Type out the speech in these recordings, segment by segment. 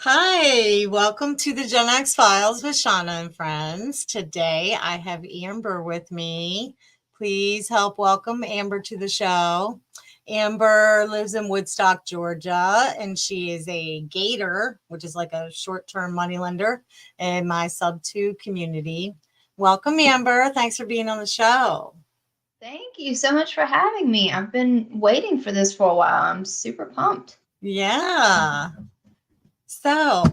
Hi, welcome to the Gen X Files with Shauna and friends. Today I have Amber with me. Please help welcome Amber to the show. Amber lives in Woodstock, Georgia, and she is a gator, which is like a short-term moneylender in my sub-2 community. Welcome, Amber. Thanks for being on the show. Thank you so much for having me. I've been waiting for this for a while. I'm super pumped. Yeah. So,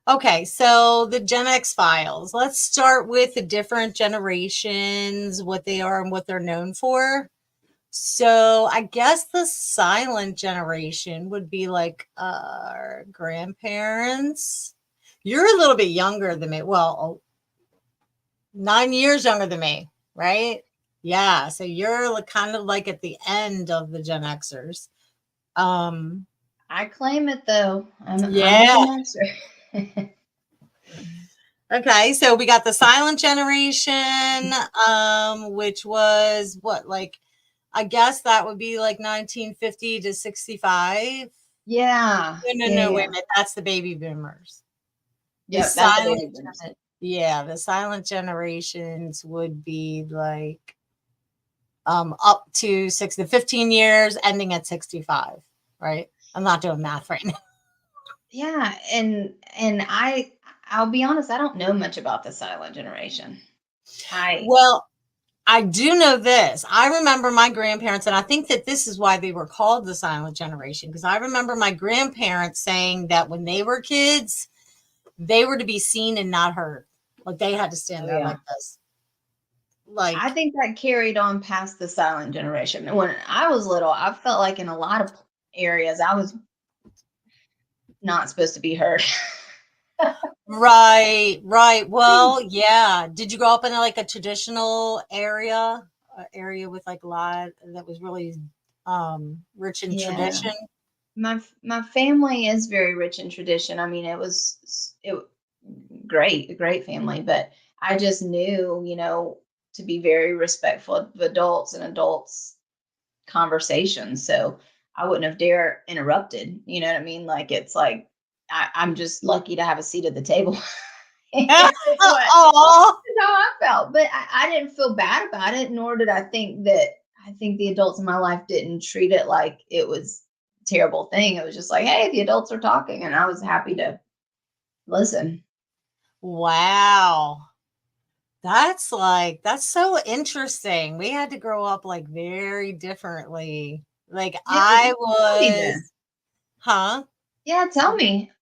okay, so the Gen X Files. Let's start with the different generations, what they are and what they're known for. So I guess the silent generation would be like our grandparents. You're a little bit younger than me. Well, 9 years younger than me, right? Yeah, so you're kind of like at the end of the Gen Xers. I claim it though. I'm a Gen Xer. Okay, so we got the silent generation, which was what, like, I guess that would be like 1950 to 65. Yeah. No, wait a minute. That's the baby boomers. Yep, that's the baby boomers. Yeah, the silent generations would be like up to 6 to 15 years, ending at 65, right? I'm not doing math right now. Yeah, and I'll be honest, I don't know much about the silent generation. Well, I do know this. I remember my grandparents, and I think that this is why they were called the silent generation, because I remember my grandparents saying that when they were kids, they were to be seen and not heard. Like they had to stand there like this. Like, I think that carried on past the silent generation. When I was little, I felt like in a lot of areas I was not supposed to be heard. Right. Well, yeah. Did you grow up in like a traditional area with like a lot that was really rich in tradition? My family is very rich in tradition. I mean, it a great family, but I just knew, to be very respectful of adults and adults conversations. So I wouldn't have dared interrupted. You know what I mean? Like it's like I'm just lucky to have a seat at the table. That's how I felt. But I didn't feel bad about it, nor did I think that the adults in my life didn't treat it like it was a terrible thing. It was just like, hey, the adults are talking, and I was happy to listen. Wow. That's so interesting. We had to grow up like very differently. Like I was, huh? Yeah, tell me.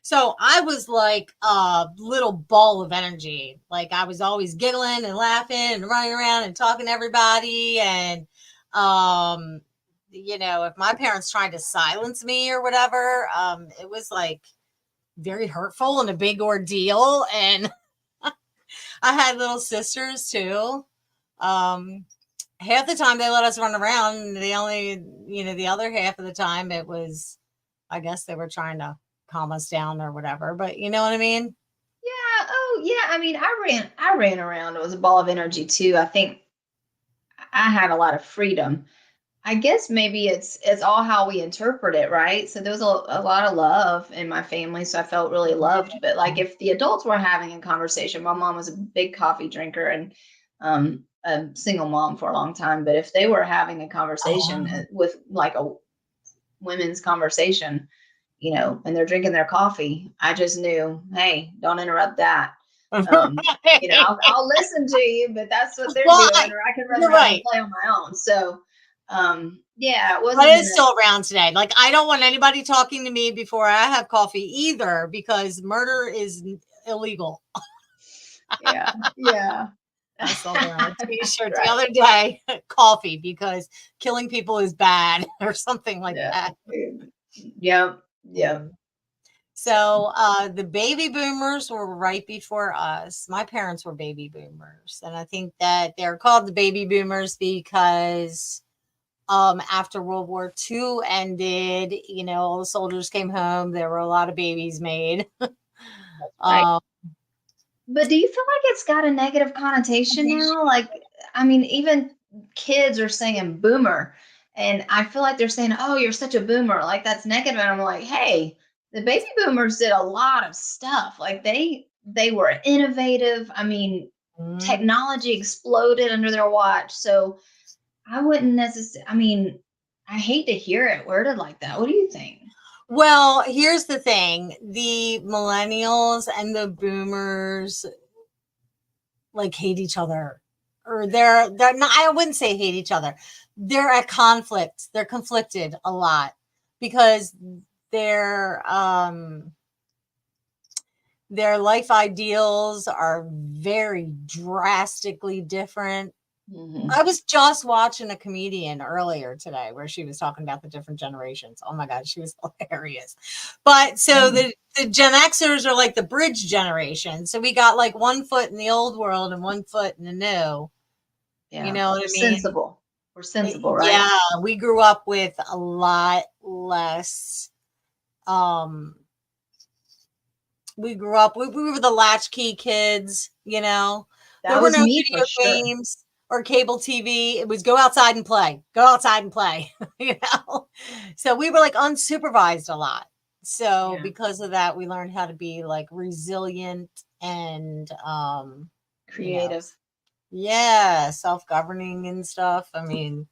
So I was like a little ball of energy. Like I was always giggling and laughing and running around and talking to everybody. And, if my parents tried to silence me or whatever, it was like very hurtful and a big ordeal. And I had little sisters too. Half the time they let us run around. The other half of the time it was, I guess they were trying to calm us down or whatever, but you know what I mean? Yeah. Oh yeah. I mean, I ran around. It was a ball of energy too. I think I had a lot of freedom. I guess maybe it's all how we interpret it, right? So there was a lot of love in my family, so I felt really loved. But like if the adults were having a conversation, my mom was a big coffee drinker and a single mom for a long time. But if they were having a conversation with like a women's conversation, and they're drinking their coffee, I just knew, hey, don't interrupt that. Um, I'll listen to you, but that's what they're Well, doing, or I can run you're around and right. play on my own. So, yeah, it But wasn't in it's a still around today. Like, I don't want anybody talking to me before I have coffee either, because murder is illegal. yeah, yeah. I saw that on a t-shirt the Right. other day, coffee, because killing people is bad or something like Yeah. that. Yep. Yep. Mm. So the baby boomers were right before us. My parents were baby boomers. And I think that they're called the baby boomers because after World War II ended, all the soldiers came home. There were a lot of babies made. Right. um, But do you feel like it's got a negative connotation now? Like, I mean, even kids are saying boomer, and I feel like they're saying, "Oh, you're such a boomer." Like that's negative, and I'm like, "Hey, the baby boomers did a lot of stuff. Like they were innovative. I mean, mhm. technology exploded under their watch. So I wouldn't necessarily. I mean, I hate to hear it worded like that. What do you think? Well, here's the thing: the millennials and the boomers like hate each other, or they're not. I wouldn't say hate each other. They're at conflict. They're conflicted a lot because their um their life ideals are very drastically different. Hmm. I was just watching a comedian earlier today where she was talking about the different generations. Oh my God, she was hilarious. But so the Gen Xers are like the bridge generation. So we got like one foot in the old world and one foot in the new. You Yeah, know what we're I mean? sensible. We're sensible, right? Yeah, we grew up with a lot less. Um, we grew up, we were the latchkey kids, There That were was no me for video sure. games or cable TV. It was go outside and play, go outside and play, you know? So we were like unsupervised a lot. So Yeah. because of that, we learned how to be like resilient and, you know, Creative. yeah, self-governing and stuff. I mean,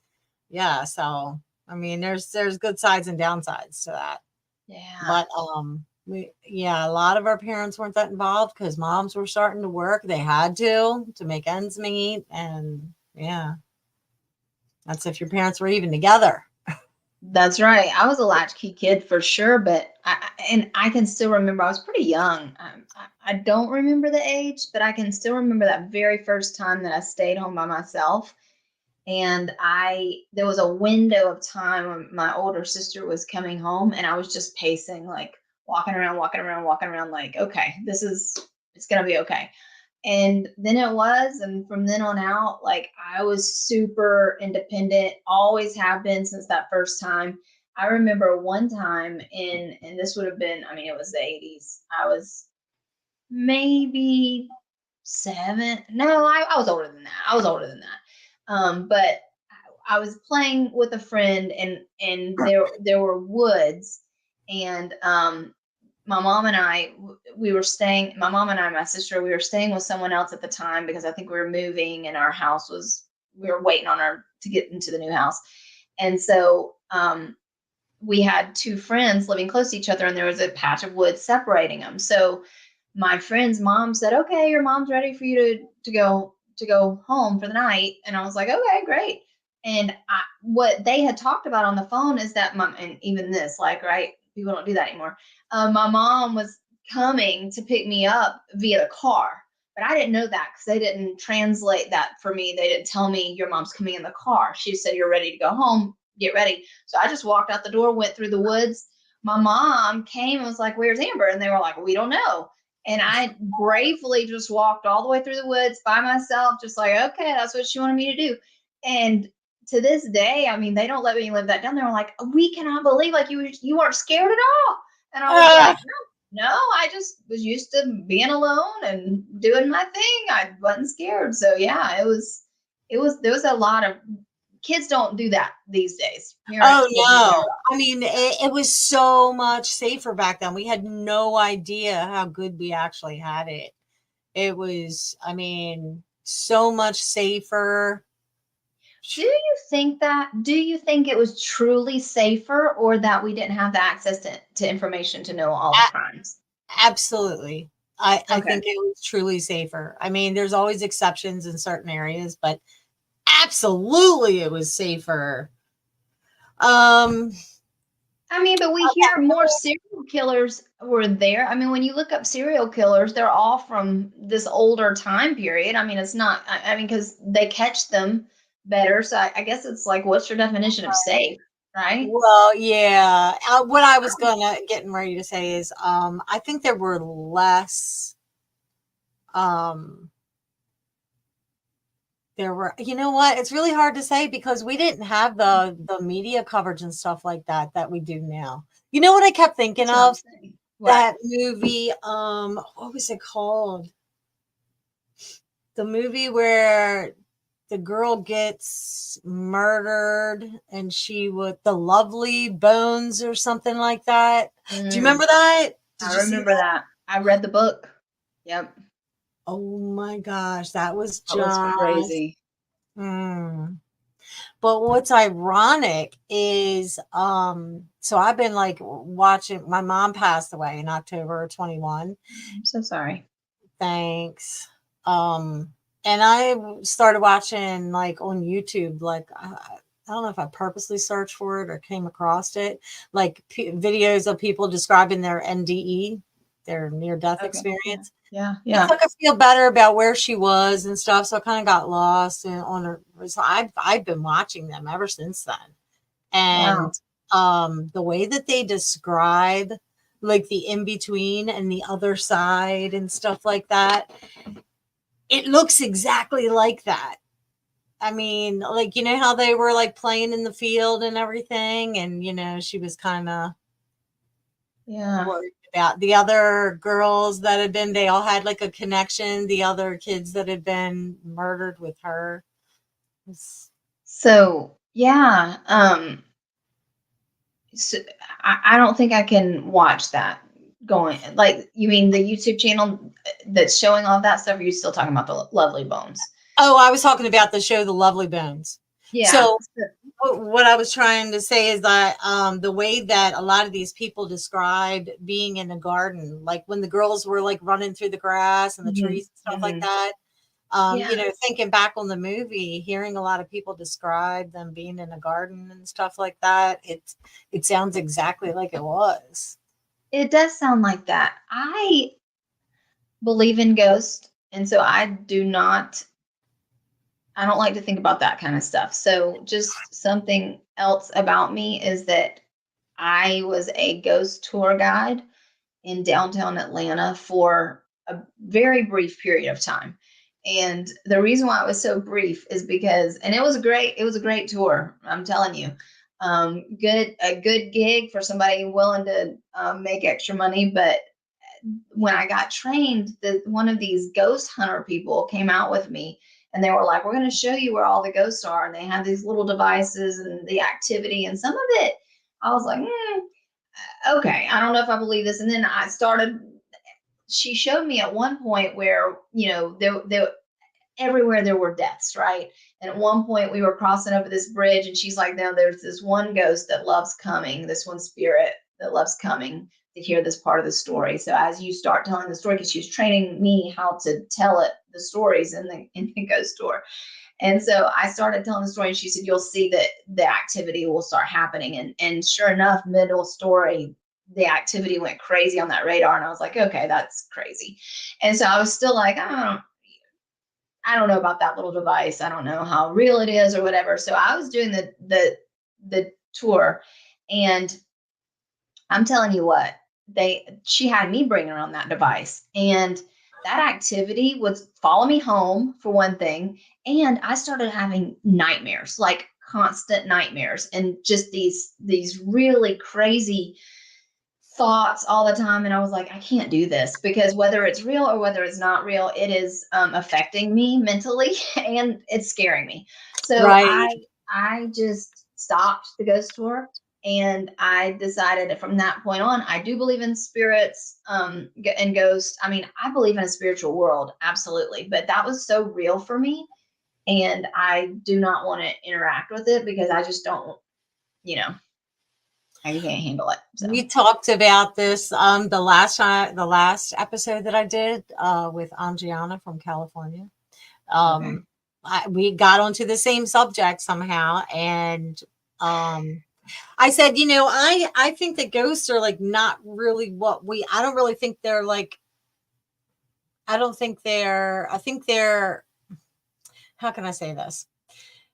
yeah. So, I mean, there's good sides and downsides to that. Yeah. But, a lot of our parents weren't that involved because moms were starting to work. They had to make ends meet, and yeah, that's if your parents were even together. That's right. I was a latchkey kid for sure, but and I can still remember I was pretty young. I don't remember the age, but I can still remember that very first time that I stayed home by myself. And I there was a window of time when my older sister was coming home, and I was just pacing, like walking around, walking around, walking around, like, okay, it's gonna be okay. And then it was, and from then on out, like I was super independent, always have been since that first time. I remember one time and this would have been, I mean, it was the 80s. I was maybe 7. No, I was older than that. I was older than that. But I was playing with a friend, and there were woods, and my mom and I we were staying. My mom and I, my sister, we were staying with someone else at the time because I think we were moving, and our house was we were waiting on her to get into the new house, and so we had two friends living close to each other, and there was a patch of woods separating them. So my friend's mom said, "Okay, your mom's ready for you to go home for the night." And I was like, "Okay, great." And what they had talked about on the phone is that mom, and even this, like, right, people don't do that anymore. My mom was coming to pick me up via the car, but I didn't know that because they didn't translate that for me. They didn't tell me your mom's coming in the car. She said, "You're ready to go home. Get ready." So I just walked out the door, went through the woods. My mom came and was like, "Where's Amber?" And they were like, "We don't know." And I bravely just walked all the way through the woods by myself, just like, okay, that's what she wanted me to do. And to this day, I mean, they don't let me live that down. They were like, "We cannot believe like you weren't scared at all." And I was Ah, like, no, no, I just was used to being alone and doing my thing. I wasn't scared. So yeah, it was there was a lot of kids don't do that these days. Parents oh wouldn't do that no. I mean, it was so much safer back then. We had no idea how good we actually had it. It was, I mean, so much safer. Do you think it was truly safer or that we didn't have the access to information to know all the A- crimes? Absolutely. I Okay. think it was truly safer. I mean, there's always exceptions in certain areas, but absolutely it was safer. Um, I mean, but we hear more serial killers were there. I mean, when you look up serial killers, they're all from this older time period. I mean, it's not, I mean, because they catch them better. So I guess it's like, what's your definition of safe, right? well, yeah. What I was getting ready to say is, I think there were less. Um, there were. You know what? It's really hard to say because we didn't have the media coverage and stuff like that we do now. You know what I kept thinking That's what I'm of? saying. What? That movie. What was it called? The movie where the girl gets murdered and she would the lovely bones or something like that. Do you Mm, remember that? Did I you see remember that? that. I read the book. Yep. Oh my gosh, that was That was just crazy. mm. But what's ironic is so I've been like watching my mom passed away in October 21. I'm so sorry. Thanks. And I started watching like on YouTube, like I don't know if I purposely searched for it or came across it, like videos of people describing their NDE, their near death Okay. Yeah. experience. Yeah. It Yeah. took us feel better about where she was and stuff, so I kind of got lost and on her. So I've been watching them ever since then, Wow. and the way that they describe like the in between and the other side and stuff like that, it looks exactly like that. I mean, like, you know how they were like playing in the field and everything, and she was kind of Yeah. worried about the other girls that had been, they all had like a connection, the other kids that had been murdered with her. It's- So, yeah. So I don't think I can watch that going like you mean the YouTube channel that's showing all that stuff, or are you still talking about the Lovely Bones? oh, I was talking about the show The Lovely Bones. Yeah. So what I was trying to say is that the way that a lot of these people described being in a garden, like when the girls were like running through the grass and the Mhm, trees and stuff like mhm. that, Yeah. thinking back on the movie, hearing a lot of people describe them being in a garden and stuff like that, it sounds exactly like it was. It does sound like that. I believe in ghosts, and so I don't like to think about that kind of stuff. So just something else about me is that I was a ghost tour guide in downtown Atlanta for a very brief period of time. And the reason why it was so brief is because, and it was a great tour. I'm telling you, a good gig for somebody willing to make extra money. But when I got trained, one of these ghost hunter people came out with me, and they were like, "We're going to show you where all the ghosts are." And they had these little devices and the activity, and some of it, I was like, okay, I don't know if I believe this. And then I started. She showed me at one point where there everywhere there were deaths, right? And at one point we were crossing over this bridge, and she's like, "No, there's this one ghost that loves coming, this one spirit that loves coming to hear this part of the story." So as you start telling the story, because she was training me how to tell it, the stories in the ghost tour, and so I started telling the story, and she said, "You'll see that the activity will start happening." And sure enough, middle story, the activity went crazy on that radar, and I was like, "Okay, that's crazy." And so I was still like, I don't know about that little device. I don't know how real it is or whatever. So I was doing the tour, and I'm telling you what, she had me bring her on that device, and that activity would follow me home for one thing, and I started having nightmares, like constant nightmares, and just these really crazy thoughts all the time. And I was like, I can't do this, because whether it's real or whether it's not real, it is affecting me mentally and it's scaring me. So Right. I just stopped the ghost tour, and I decided that from that point on, I do believe in spirits and ghosts. I mean, I believe in a spiritual world, absolutely. But that was so real for me, and I do not want to interact with it because I just don't, you know. You can't handle it. So We talked about this the last episode that I did with Angiana from California. okay. Um, we got onto the same subject somehow, and um, I said, I think that ghosts are like not really what we. I don't really think they're like. I don't think they're. I think they're. How can I say this?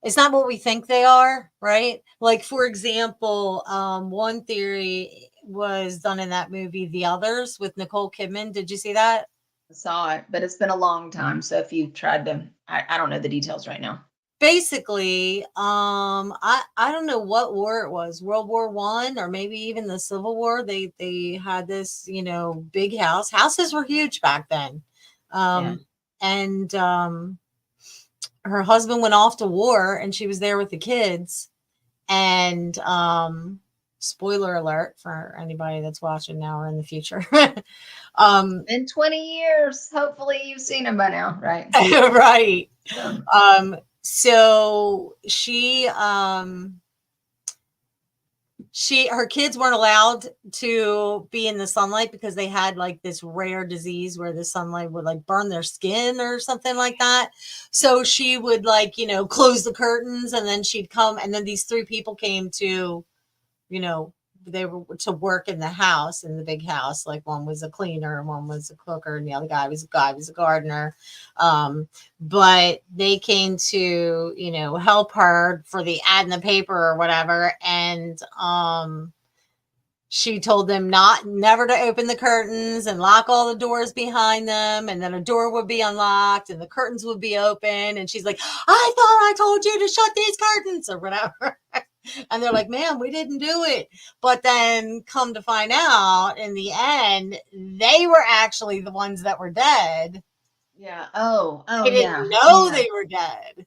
It's not what we think they are, right? Like, for example, one theory was done in that movie, The Others, with Nicole Kidman. Did you see that? I saw it, but it's been a long time. So if you tried to, I don't know the details right now. Basically, I don't know what war it was, World War One, or maybe even the Civil War. They had this, big house. Houses were huge back then. Yeah. And her husband went off to war, and she was there with the kids. And spoiler alert for anybody that's watching now or in the future. um In 20 years, hopefully you've seen them by now, right? right. So, So her kids weren't allowed to be in the sunlight because they had like this rare disease where the sunlight would like burn their skin or something like that. So she would like, close the curtains, and then she'd come, and then these three people came to, you know, they were to work in the house, in the big house. Like, one was a cleaner, one was a cooker, and the other guy was a gardener. But they came to, help her for the ad in the paper or whatever. And she told them never to open the curtains and lock all the doors behind them, and then a door would be unlocked and the curtains would be open, and she's like, I thought I told you to shut these curtains or whatever. And they're like, man, we didn't do it. But then come to find out, in the end, they were actually the ones that were dead. yeah. Oh, They didn't yeah. know Yeah. they were dead,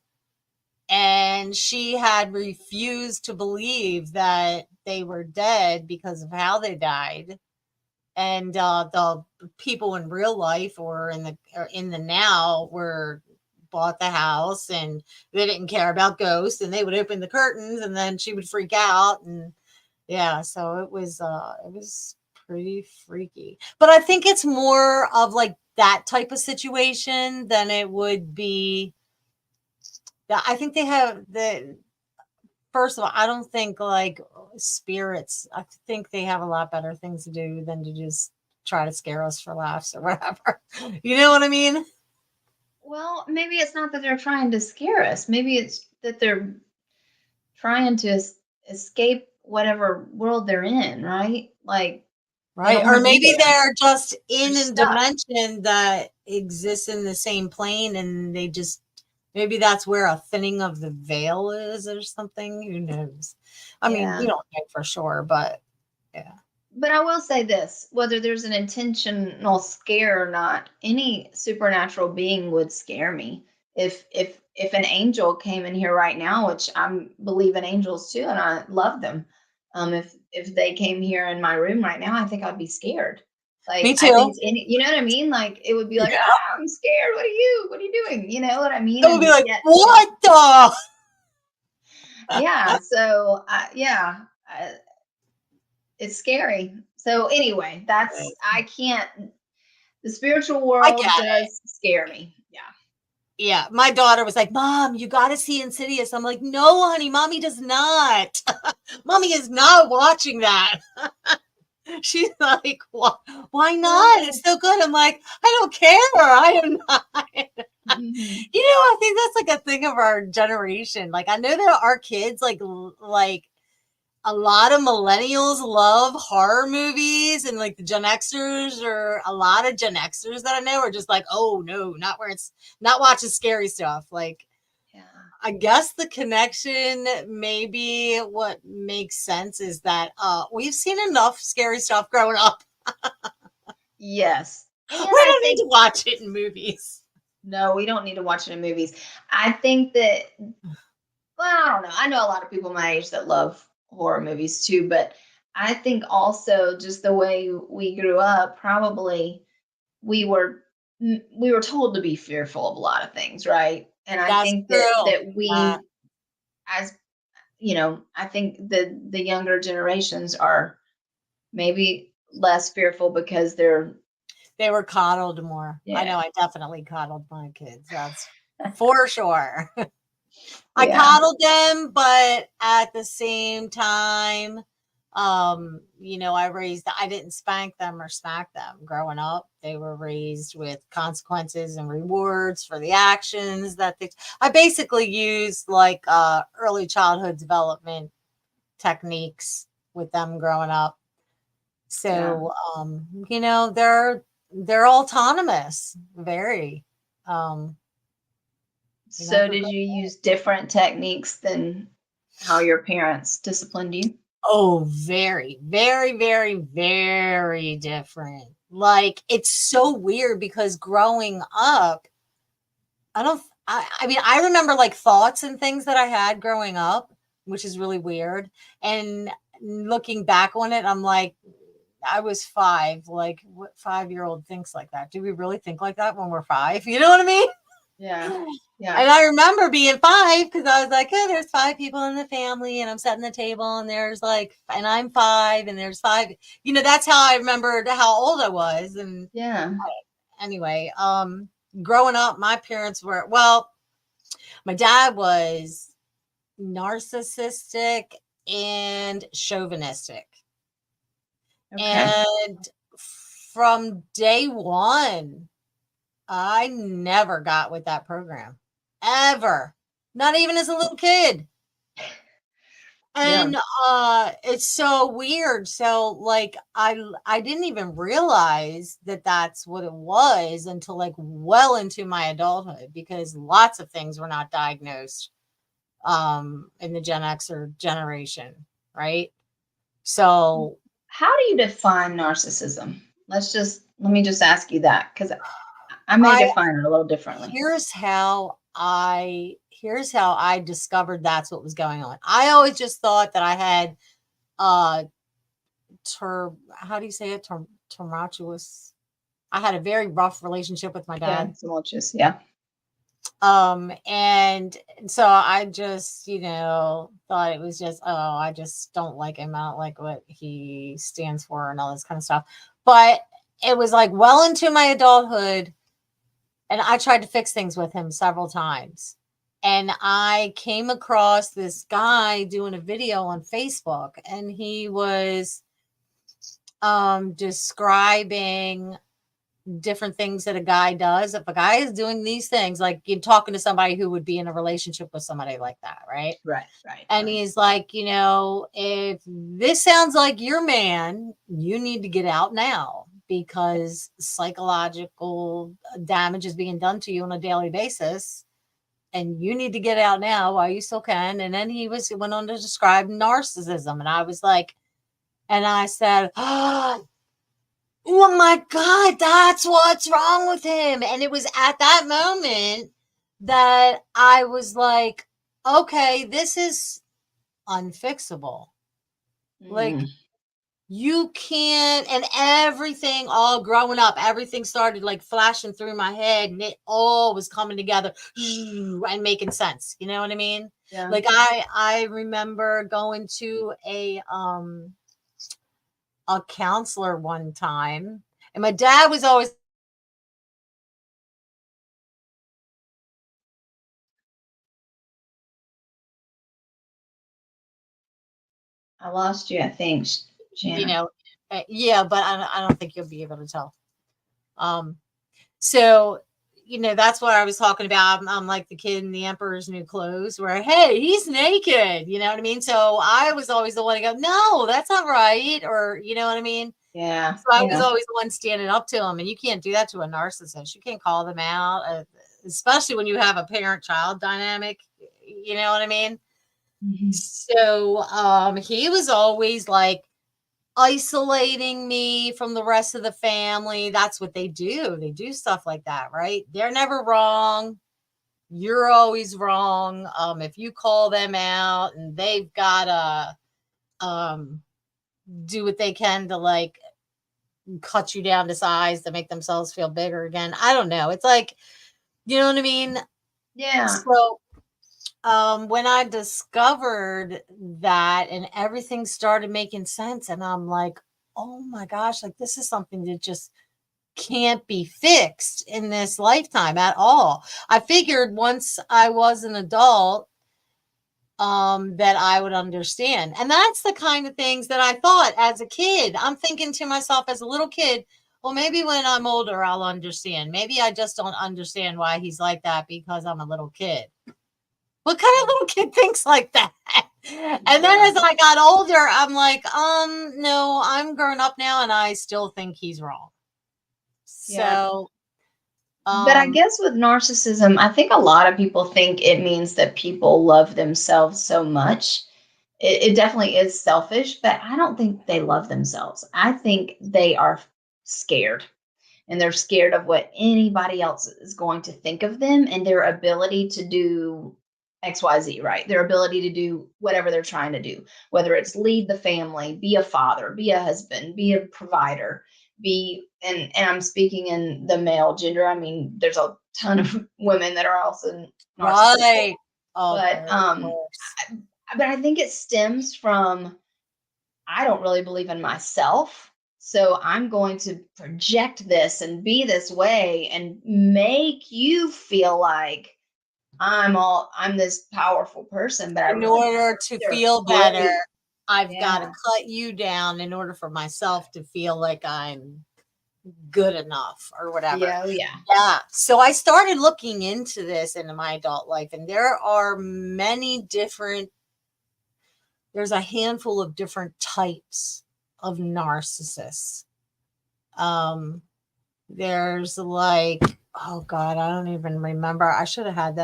and she had refused to believe that they were dead because of how they died. And the people in real life, or in the now, were bought the house, and they didn't care about ghosts, and they would open the curtains, and then she would freak out. And yeah, so it was pretty freaky. But I think it's more of like that type of situation than it would be. I think they have the first of all, I don't think like spirits. I think they have a lot better things to do than to just try to scare us for laughs or whatever. You know what I mean? Well, maybe it's not that they're trying to scare us. Maybe it's that they're trying to escape whatever world they're in, right? Like they Right. don't want Or to be maybe there. they're just They're in a stuck. dimension that exists in the same plane, and they just, maybe that's where a thinning of the veil is or something. Who knows? I mean, we Yeah. don't know for sure, but yeah. But I will say this, whether there's an intentional scare or not, any supernatural being would scare me. If an angel came in here right now, which I'm believe in angels too, and I love them. If they came here in my room right now, I think I'd be scared. Me Like I too. think any, you know what I mean? Like it would be like, Yeah. ah, I'm scared. What are you doing? You know what I mean? It would be And like, yet, what the? yeah. So yeah, it's scary. So anyway, I can't. The spiritual I get world it. does scare me. Yeah. Yeah, my daughter was like, Mom, you got to see Insidious. I'm like, no, honey, mommy does not. Mommy is not watching that. She's like, why not? Oh. It's so good. I'm like, I don't care. I am not. Mhm. I think that's like a thing of our generation. Like, I know there are kids like a lot of millennials love horror movies, and like the Gen Xers, or a lot of Gen Xers that I know are just like, oh no, not where it's not watching scary stuff. Like, Yeah. I guess the connection, maybe what makes sense is that we've seen enough scary stuff growing up. Yes. We And I don't need think to watch it in movies. no, we don't need to watch it in movies. I think that well, I don't know. I know a lot of people my age that love horror movies too, but I think also just the way we grew up, probably we were we were told to be fearful of a lot of things, right? And I That's think that true. that Uh, we as I think the younger generations are maybe less fearful because They were coddled more. I yeah, know I definitely coddled my kids. That's for sure. I yeah, coddled them, but at the same time, I didn't spank them or smack them growing up. They were raised with consequences and rewards for the actions I basically used like early childhood development techniques with them growing up. yeah. So they're autonomous, very. Um, So they're did good. you use different techniques than how your parents disciplined you? Oh, very, very, very, very different. Like, it's so weird because growing up, I don't, I mean, I remember like thoughts and things that I had growing up, which is really weird. And looking back on it, I'm like, I was 5. Like, what 5-year-old thinks like that? Do we really think like that when we're 5? You know what I mean? Yeah. Yeah. And I remember being 5 because I was like, oh, there's 5 people in the family, and I'm setting the table, and and I'm 5, and there's 5. That's how I remembered how old I was. And Yeah. anyway, growing up, well, my dad was narcissistic and chauvinistic. Okay. And from day one, I never got with that program, ever. Not even as a little kid. Yeah. And it's so weird. So like I didn't even realize that that's what it was until like well into my adulthood, because lots of things were not diagnosed in the Gen Xer generation, right? So How do you define narcissism? Let me just ask you that because I may I define it a little differently. here's how I discovered that's what was going on. I always just thought that I had uh how do you say it? Tumultuous. I had a very rough relationship with my Yeah, dad. tumultuous. Yeah. And so I just, thought it was just, oh, I just don't like him. I don't like what he stands for and all this kind of stuff. But it was like well into my adulthood, and I tried to fix things with him several times. And I came across this guy doing a video on Facebook, and he was describing different things that a guy does. If a guy is doing these things, like you're talking to somebody who would be in a relationship with somebody like that, right? Right. Right. And Right. he's like, if this sounds like your man, you need to get out now, because psychological damage is being done to you on a daily basis. And you need to get out now while you still can. And then went on to describe narcissism. And I was like, and I said, oh my God, that's what's wrong with him. And it was at that moment that I was like, okay, this is unfixable. Like, Mm. you can't, and everything all growing up, everything started like flashing through my head, and it all was coming together and making sense. You know what I mean? Yeah. Like I remember going to a counselor one time, and my dad was always, I lost you, I think, you Shanna. know, yeah, but I don't think you'll be able to tell. Um, so, that's what I was talking about. I'm like the kid in the Emperor's New Clothes, where, hey, he's naked. You know what I mean? So I was always the one to go, no, that's not right. Or, you know what I mean? Yeah. So I was Yeah. always the one standing up to him. And you can't do that to a narcissist. You can't call them out, especially when you have a parent child dynamic. You know what I mean? Mhm. So he was always like, isolating me from the rest of the family. That's what they do. They do stuff like that, right? They're never wrong. You're always wrong. If you call them out, and they've got to do what they can to like cut you down to size to make themselves feel bigger again. I don't know. It's like, you know what I mean? Yeah. So when I discovered that and everything started making sense, and I'm like, oh my gosh, like this is something that just can't be fixed in this lifetime at all. I figured once I was an adult, that I would understand. And that's the kind of things that I thought as a kid. I'm thinking to myself as a little kid, well, maybe when I'm older, I'll understand. Maybe I just don't understand why he's like that because I'm a little kid. What kind of little kid thinks like that? And then Yeah. as I got older, I'm like, no, I'm grown up now and I still think he's wrong. Yeah. So, But I um, guess with narcissism, I think a lot of people think it means that people love themselves so much. It definitely is selfish, but I don't think they love themselves. I think they are scared, and they're scared of what anybody else is going to think of them and their ability to do XYZ, right? Their ability to do whatever they're trying to do, whether it's lead the family, be a father, be a husband, be a provider, be and I'm speaking in the male gender. I mean, there's a ton of women that are also narcissistic, right. Of but course. but I think it stems from I don't really believe in myself. So I'm going to project this and be this way and make you feel like I'm this powerful person, but I In really order to they're feel better, afraid. I've got to Yeah. cut you down in order for myself to feel like I'm good enough or whatever. Yeah, oh yeah. Yeah. So I started looking into this in my adult life, and there are many different, there's a handful of different types of narcissists. Um, there's like, oh God, I don't even remember. I should have had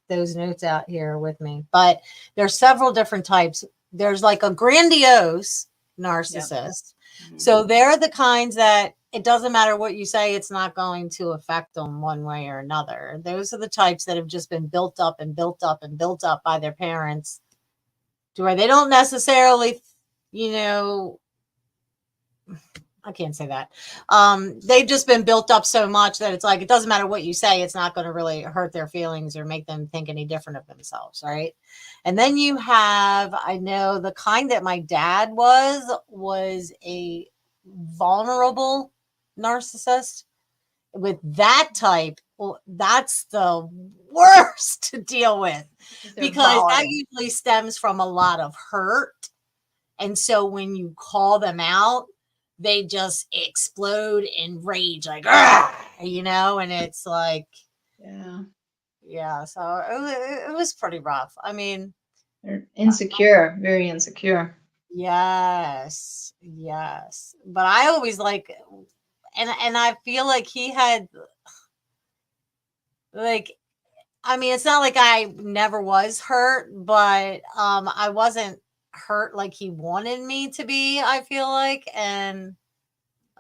those notes out here with me, but there's several different types. There's like a grandiose Yep. narcissist. Mhm. So they're the kinds that it doesn't matter what you say, it's not going to affect them one way or another. Those are the types that have just been built up and built up and built up by their parents to where they don't necessarily, you know, I can't say that. They've just been built up so much that it's like it doesn't matter what you say, it's not going to really hurt their feelings or make them think any different of themselves, right? And then you have, I know the kind that my dad was a vulnerable narcissist. With that type, well, that's the worst to deal with Because they're because that volatile. usually stems from a lot of hurt, and so when you call them out, they just explode in rage, like, "Argh!" And it's like, Yeah. yeah, so it was pretty rough. I mean, They're insecure, very insecure. yes, yes. But I always like, and I feel like he had, like, I mean, it's not like I never was hurt, but I wasn't hurt like he wanted me to be, I feel like. And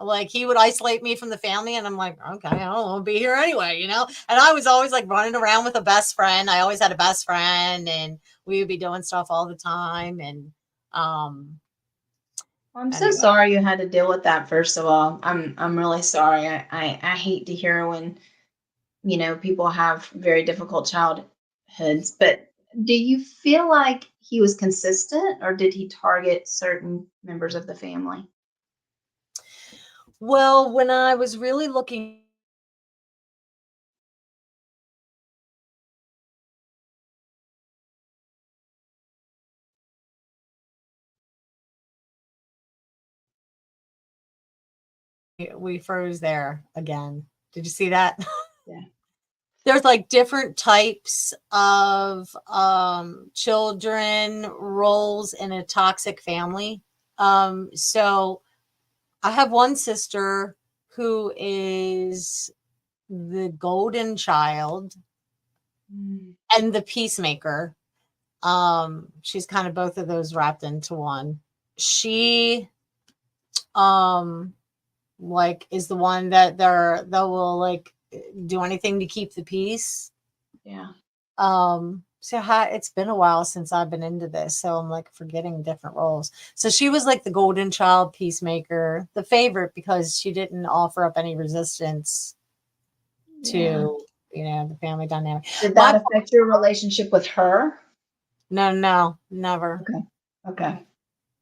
like he would isolate me from the family, and I'm like, okay, I don't want to be here anyway. And I was always like running around with a best friend. I always had a best friend, and we would be doing stuff all the time. And um, Well, I'm so anyway, sorry you had to deal with that. First of all, I'm really sorry. I hate to hear when people have very difficult childhoods. But do you feel like he was consistent, or did he target certain members of the family? well, when I was really looking, we froze there again. Did you see that? Yeah. There's like different types of children roles in a toxic family. So I have one sister who is the golden child Mm. and the peacemaker. She's kind of both of those wrapped into one. She um like is the one that they will like do anything to keep the peace. Yeah. So it's been a while since I've been into this, so I'm like forgetting different roles. So she was like the golden child, peacemaker, the favorite because she didn't offer up any resistance Yeah. to the family dynamic. Did My that affect your relationship with her? No, no, never. Okay. Okay.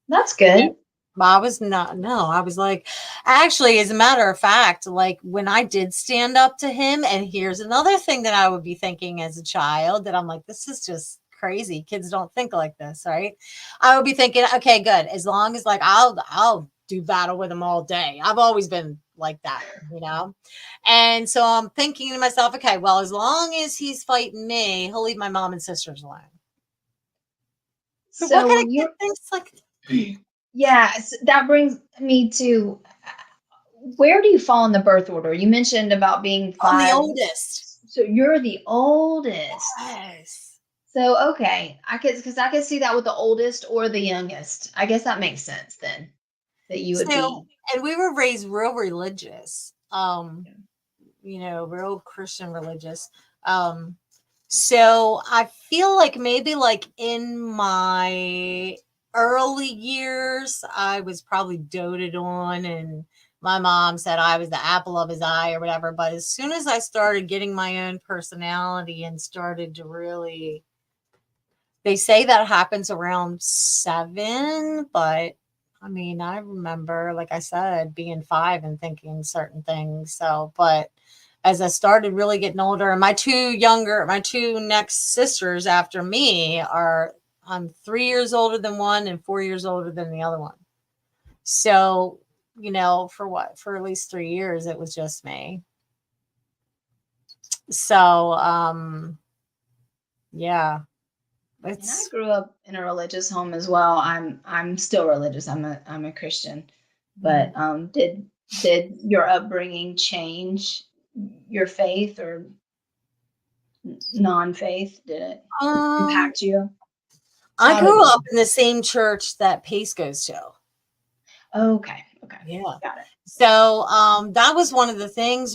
That's good. I was not, no, I was like, actually, as a matter of fact, like when I did stand up to him, and here's another thing that I would be thinking as a child that I'm like, this is just crazy. Kids don't think like this, right? I would be thinking, okay, good. As long as like I'll do battle with him all day. I've always been like that, you know? And so I'm thinking to myself, okay, well, as long as he's fighting me, he'll leave my mom and sisters alone. But what So kind when of kid you're thinks like yes, that brings me to where do you fall in the birth order? You mentioned about being I'm the 5. oldest? So you're the oldest. Yes. So, okay, because I could see that with the oldest or the youngest. I guess that makes sense then, that you would So, be. and we were raised real religious, real Christian religious. Um, so I feel like maybe like in my early years, I was probably doted on, and my mom said I was the apple of his eye or whatever. But as soon as I started getting my own personality and started to really, they say that happens around 7, but I mean, I remember, like I said, being 5 and thinking certain things. So, but as I started really getting older, and my 2 next sisters after me I'm 3 years older than one and 4 years older than the other one. So, for at least 3 years, it was just me. So, yeah, And I it's, grew up in a religious home as well. I'm still religious. I'm a Christian. But mhm. did your upbringing change your faith or non-faith? Did it um, impact you? I How did grew it? up in the same church that Pace goes to. Okay, okay, Yeah. got it. So, that was one of the things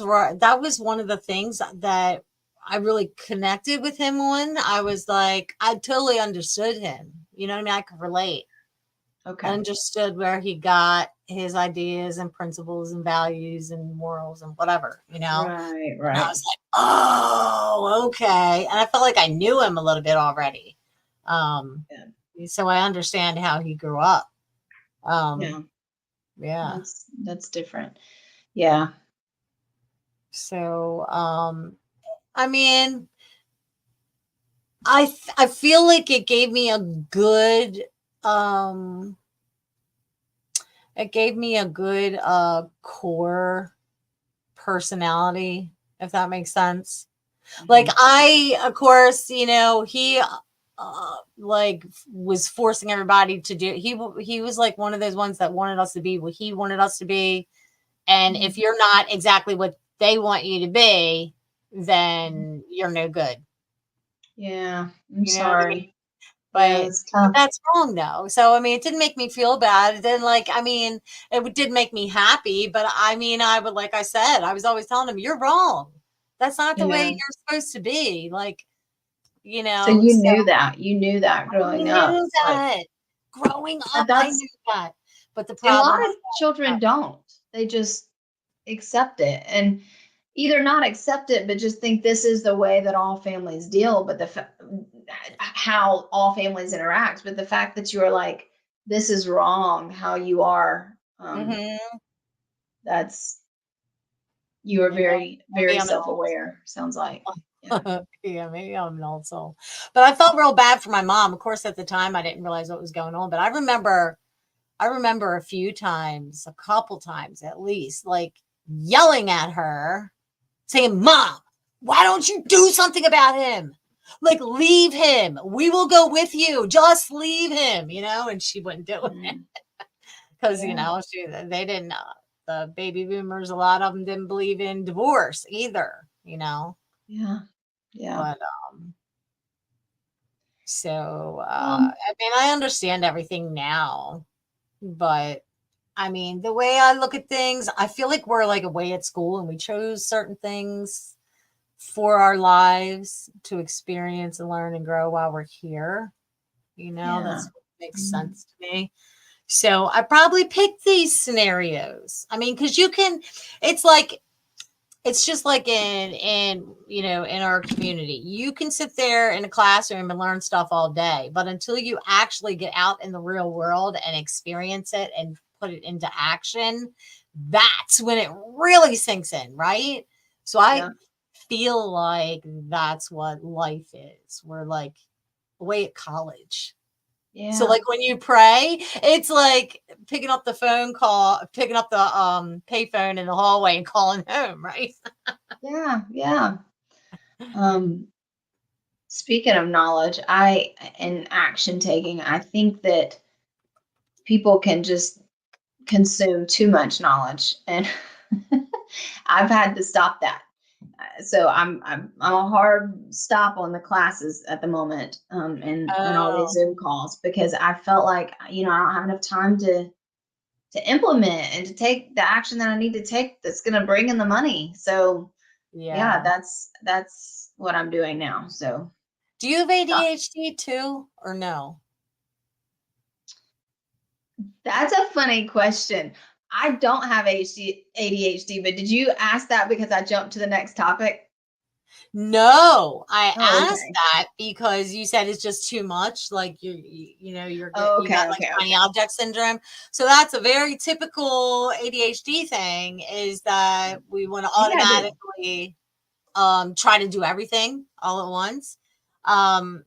that I really connected with him on. I was like, I totally understood him. You know what I mean? I could relate. I Okay, understood where he got his ideas and principles and values and morals and whatever, you know? right, And I right. was like, oh, okay. And I felt like I knew him a little bit already. Um, Yeah, so I understand how he grew up. yeah. Um, yeah. That's different. Yeah. So, I mean, I feel like um, it gave me a good core personality, if that makes sense. Like Mhm. of course, he like was forcing everybody to do. He was like one of those ones that wanted us to be what he wanted us to be. And if Mhm. you're not exactly what they want you to be, Mhm. then you're no good. Yeah, I'm You know what I mean? sorry. Yeah, But that's tough. that's wrong though. So I mean, it didn't make me feel bad. It didn't like I mean, did make me happy, but I mean, I would like I said, I was always telling him, "You're wrong. That's not the way Yeah. you're supposed to be." Like, So so you knew that I growing up, knew like, that. Growing and up, I that's knew that. But the and a lot problem of children don't. They just accept it and either not accept it, but just think this is the way that all families deal, but how all families interact. But the fact that you're like, this is wrong, how you are, Mhm. that's you are Yeah, very, maybe very I'm an old soul. self-aware. Sounds like, yeah, Yeah, maybe I'm an old soul. But I felt real bad for my mom. Of course, at the time, I didn't realize what was going on. But I remember a few times, a couple times at least, like yelling at her, saying, "Mom, why don't you do something about him? Like, leave him. We will go with you. Just leave him," and she wouldn't do it mm, because, yeah, they didn't, the baby boomers, a lot of them didn't believe in divorce either. yeah, yeah. But, so, Um, I mean, I understand everything now, but I mean, the way I look at things, I feel like we're like away at school and we chose certain things for our lives to experience and learn and grow while we're here. yeah. That's what makes Mhm. sense to me. So I probably picked these scenarios. I mean, because it's like it's just like in our community, you can sit there in a classroom and learn stuff all day, but until you actually get out in the real world and experience it and put it into action, that's when it really sinks in, right? So I Yeah. feel like that's what life is. We're like away at college. So Yeah. like when you pray, it's like picking up the payphone in the hallway and calling home, right? Yeah. Yeah. Um, Speaking of knowledge, I and action taking, I think that people can just consume too much knowledge, and I've had to stop that. So I'm a hard stop on the classes at the moment, and all these Oh, Zoom calls because I felt like I don't have enough time to implement and to take the action that I need to take that's going to bring in the money. So yeah, yeah. that's what I'm doing now. So Do you have ADHD too or no? that's a funny question. I don't have ADHD, but did you ask that because I jumped to the next topic? No, I Oh, asked okay. that because you said it's just too much. Like Oh, you got okay, like okay, shiny okay. object syndrome. So that's a very typical ADHD thing is that we want to Maybe I do. automatically try to do everything all at once. Um,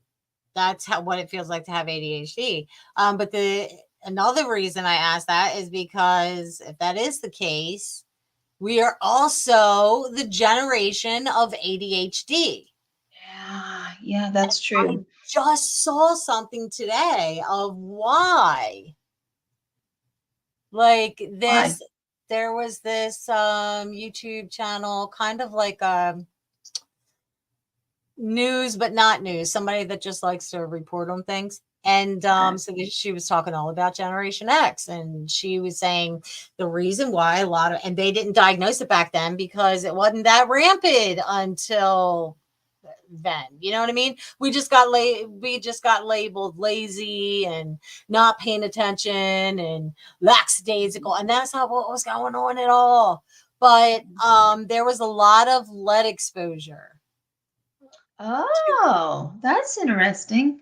that's how what it feels like to have ADHD. But the another reason I asked that is because if that is the case, we are also the generation of ADHD. Yeah, yeah, that's I true. just saw something today of why. Like Why? there was this YouTube channel, kind of like news, but not news. Somebody that just likes to report on things. And Okay. she was talking all about Generation X, and she was saying the reason why a lot of, and they didn't diagnose it back then because it wasn't that rampant until then. You know what I mean? We just got labeled lazy and not paying attention and lackadaisical, and that's not what was going on at all. But there was a lot of lead exposure Oh, that's interesting.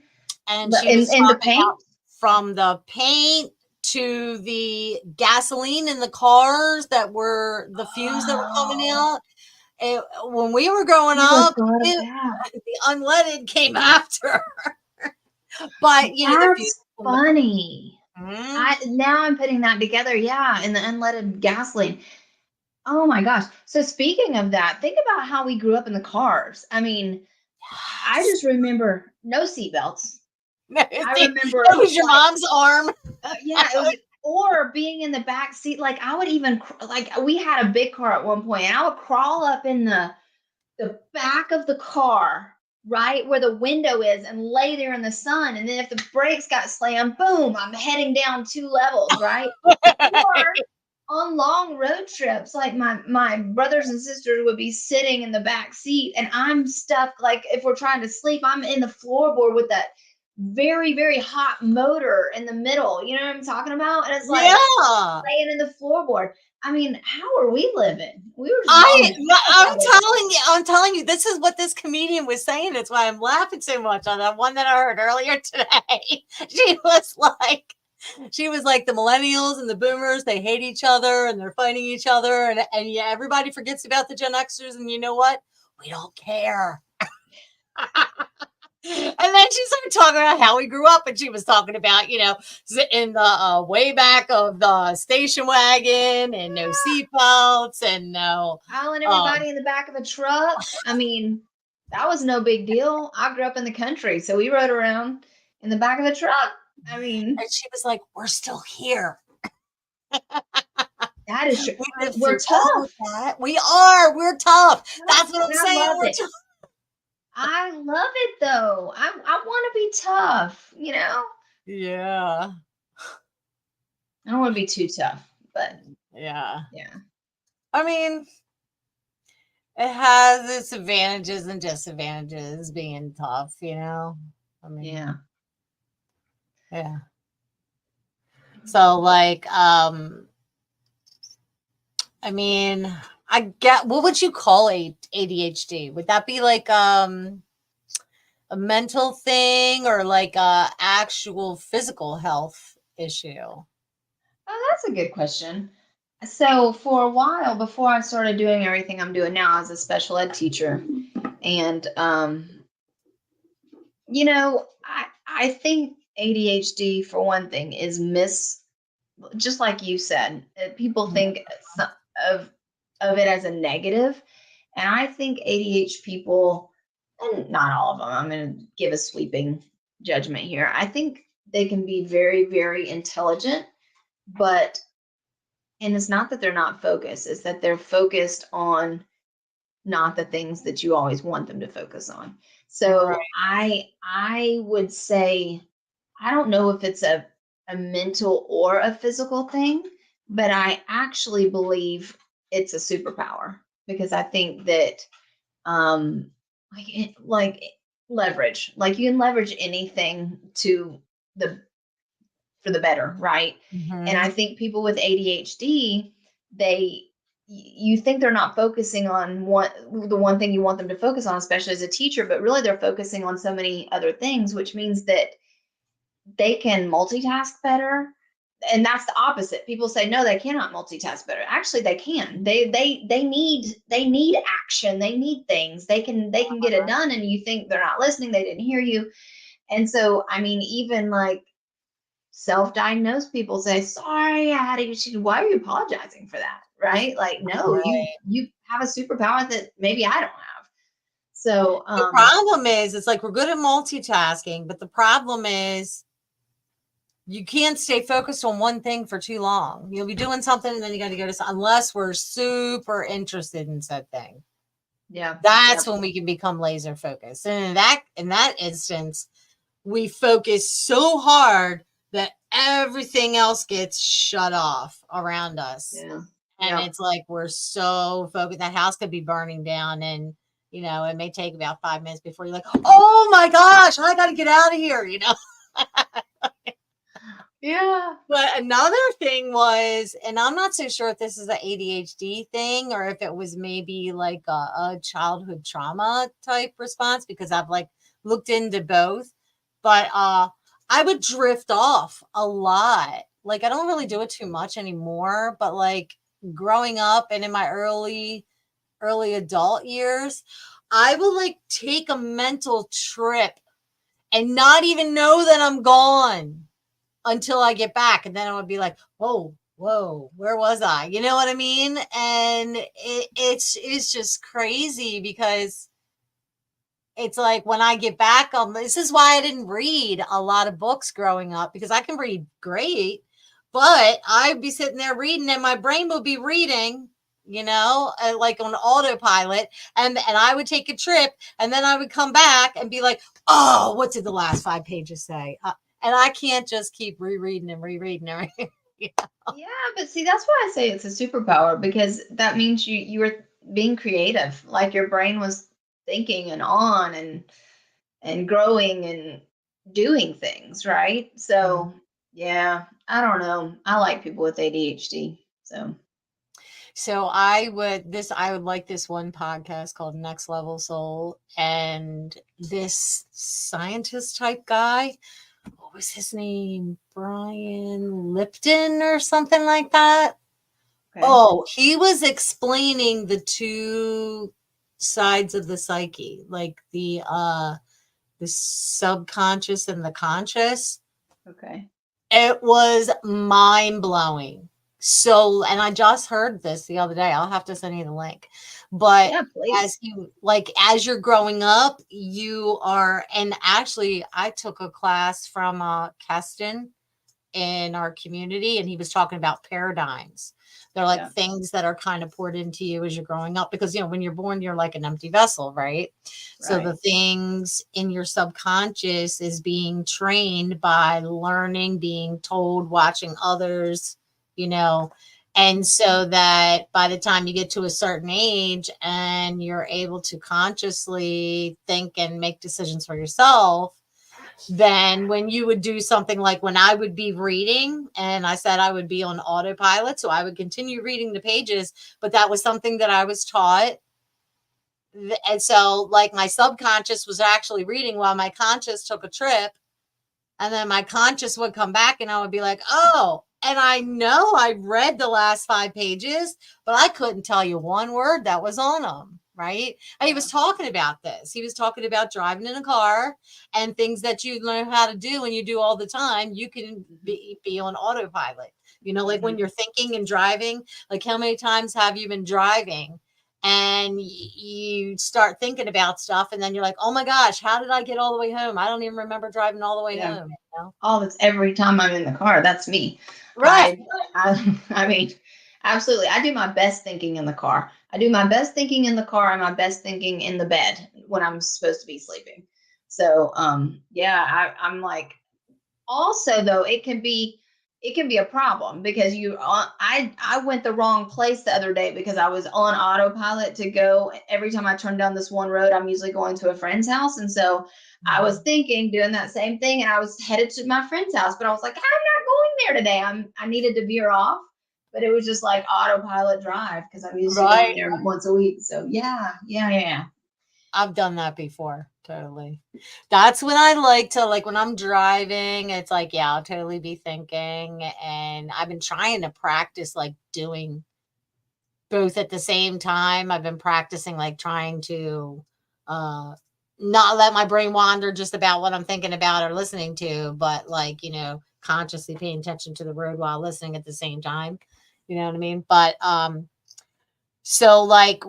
and But she was in the talking paint? about from the paint to the gasoline in the cars that were the fumes that were coming Oh, out. When we were growing never up, thought of that. the unleaded came after, but the fumes That's from the car. funny. Mhm. I now I'm putting that together. Yeah, in the unleaded gasoline. Oh my gosh. So speaking of that, think about how we grew up in the cars. I mean, I Yes. just remember no seatbelts. I See, remember that was your like mom's arm. yeah, it was or being in the back seat. Like I would even like we had a big car at one point, and I would crawl up in the back of the car, right where the window is, and lay there in the sun. And then if the brakes got slammed, boom, I'm heading down 2 levels, right? Or on long road trips, like my brothers and sisters would be sitting in the back seat, and I'm stuck. Like if we're trying to sleep, I'm in the floorboard with that very very hot motor in the middle. You know what I'm talking about? And it's like Yeah. laying in the floorboard. I mean, how are we living? We were just on the I'm telling you, this is what this comedian was saying. That's why I'm laughing so much on that one that I heard earlier today. She was like the millennials and the boomers, they hate each other and they're fighting each other. And yeah, everybody forgets about the Gen Xers. And you know what? We don't care. And then she started talking about how we grew up, and she was talking about, in the way back of the station wagon and no seatbelts and no, piling um, everybody in the back of a truck. I mean, that was no big deal. I grew up in the country, so we rode around in the back of the truck. I mean, and she was like, we're still here. that is true. We lived We're through all of tough. that. We're tough. Tough, That's what I'm and I saying. love We're it. tough. I love it though. I want to be tough, you know? Yeah. I don't want to be too tough, but Yeah. yeah. I mean, it has its advantages and disadvantages being tough. I mean, Yeah. yeah. So like I mean, I get, what would you call ADHD? Would that be like a mental thing or like a actual physical health issue? Oh, that's a good question. So, for a while before I started doing everything I'm doing now as a special ed teacher, and I think ADHD for one thing is just like you said, people think of of it as a negative, and I think ADHD people, and not all of them, I'm going to give a sweeping judgment here. I think they can be very, very intelligent, but and it's not that they're not focused, it's that they're focused on not the things that you always want them to focus on. So Right. I would say I don't know if it's a mental or a physical thing, but I actually believe it's a superpower because I think that um like leverage, like you can leverage anything to the for the better, right? And I Mm-hmm. think people with ADHD, they you think they're not focusing on the one thing you want them to focus on, especially as a teacher, but really they're focusing on so many other things, which means that they can multitask better. And that's the opposite. People say no, they cannot multitask better. Actually, they can. They need action. They need things. They can get it done, and you think they're not listening, they didn't hear you. And so, I mean, even like self-diagnosed people say, sorry, I had a, why are you apologizing for that? Right? Like, no, you Right. you have a superpower that maybe I don't have. So The problem is, it's like we're good at multitasking, but the problem is you can't stay focused on one thing for too long. You'll be doing something and then you got to go to unless we're super interested in said thing. yeah, yeah, That's when we can become laser focused. And in that instance, we focus so hard that everything else gets shut off around us. yeah, And yeah. it's like we're so focused. That house could be burning down, and it may take about 5 minutes before you're like, oh my gosh, I got to get out of here. Yeah. But another thing was, and I'm not so sure if this is an ADHD thing or if it was maybe like a childhood trauma type response, because I've like looked into both. But I would drift off a lot. Like I don't really do it too much anymore, but like growing up and in my early adult years, I would like take a mental trip and not even know that I'm gone until I get back. And then I would be like, whoa, where was I? You know what I mean? And it's just crazy because it's like when I get back, this is why I didn't read a lot of books growing up, because I can read great, but I'd be sitting there reading and my brain would be reading, like on autopilot, and I would take a trip and then I would come back and be like, oh, what did the last 5 pages say? And I can't just keep rereading and rereading everything. Yeah, but see, that's why I say it's a superpower because that means you were being creative, like your brain was thinking and on and growing and doing things, right? So, yeah, I don't know. I like people with ADHD. So, So I would like this one podcast called Next Level Soul, and this scientist type guy, what was his name? Brian Lipton or something like that. okay. Oh, he was explaining the two sides of the psyche, like the subconscious and the conscious. Okay. It was mind blowing. So, and I just heard this the other day. I'll have to send you the link. But Yeah, please. as you're growing up, you are, and actually, I took a class from Keston in our community, and he was talking about paradigms. They're like Yeah, things that are kind of poured into you as you're growing up, because when you're born, you're like an empty vessel, right? So the right. things in your subconscious is being trained by learning, being told, watching others, you know. And so that by the time you get to a certain age and you're able to consciously think and make decisions for yourself, Then when you would do something like when I would be reading and I said I would be on autopilot, so I would continue reading the pages, but that was something that I was taught. And so like my subconscious was actually reading while my conscious took a trip, and then my conscious would come back and I would be like, oh, and I know I read the last 5 pages, but I couldn't tell you one word that was on them. Right. And he Yeah. was talking about this. He was talking about driving in a car and things that you learn how to do and you do all the time. You can Mhm. be on autopilot. Like when Mhm. you're thinking and driving, like how many times have you been driving and you start thinking about stuff and then you're like, oh my gosh, how did I get all the way home? I don't even remember driving all the way Yeah. home. All that's every time I'm in the car. That's me. Right. I mean, absolutely. I do my best thinking in the car. I do my best thinking in the car and my best thinking in the bed when I'm supposed to be sleeping. So, yeah, I'm like, also though it can be a problem because I went the wrong place the other day because I was on autopilot to go. Every time I turn down this one road, I'm usually going to a friend's house, and so I was Mhm. thinking doing that same thing, and I was headed to my friend's house, but I was like, I'm not going there today. I needed to veer off, but it was just like autopilot drive because I'm used to going Right. there once a week. So yeah, yeah, yeah, yeah. I've done that before. Totally. That's when I like to, like when I'm driving, it's like, yeah, I'll totally be thinking. And I've been trying to practice like doing both at the same time. I've been practicing like trying to uh not let my brain wander just about what I'm thinking about or listening to, but like, consciously paying attention to the road while listening at the same time. You know what I mean? But so like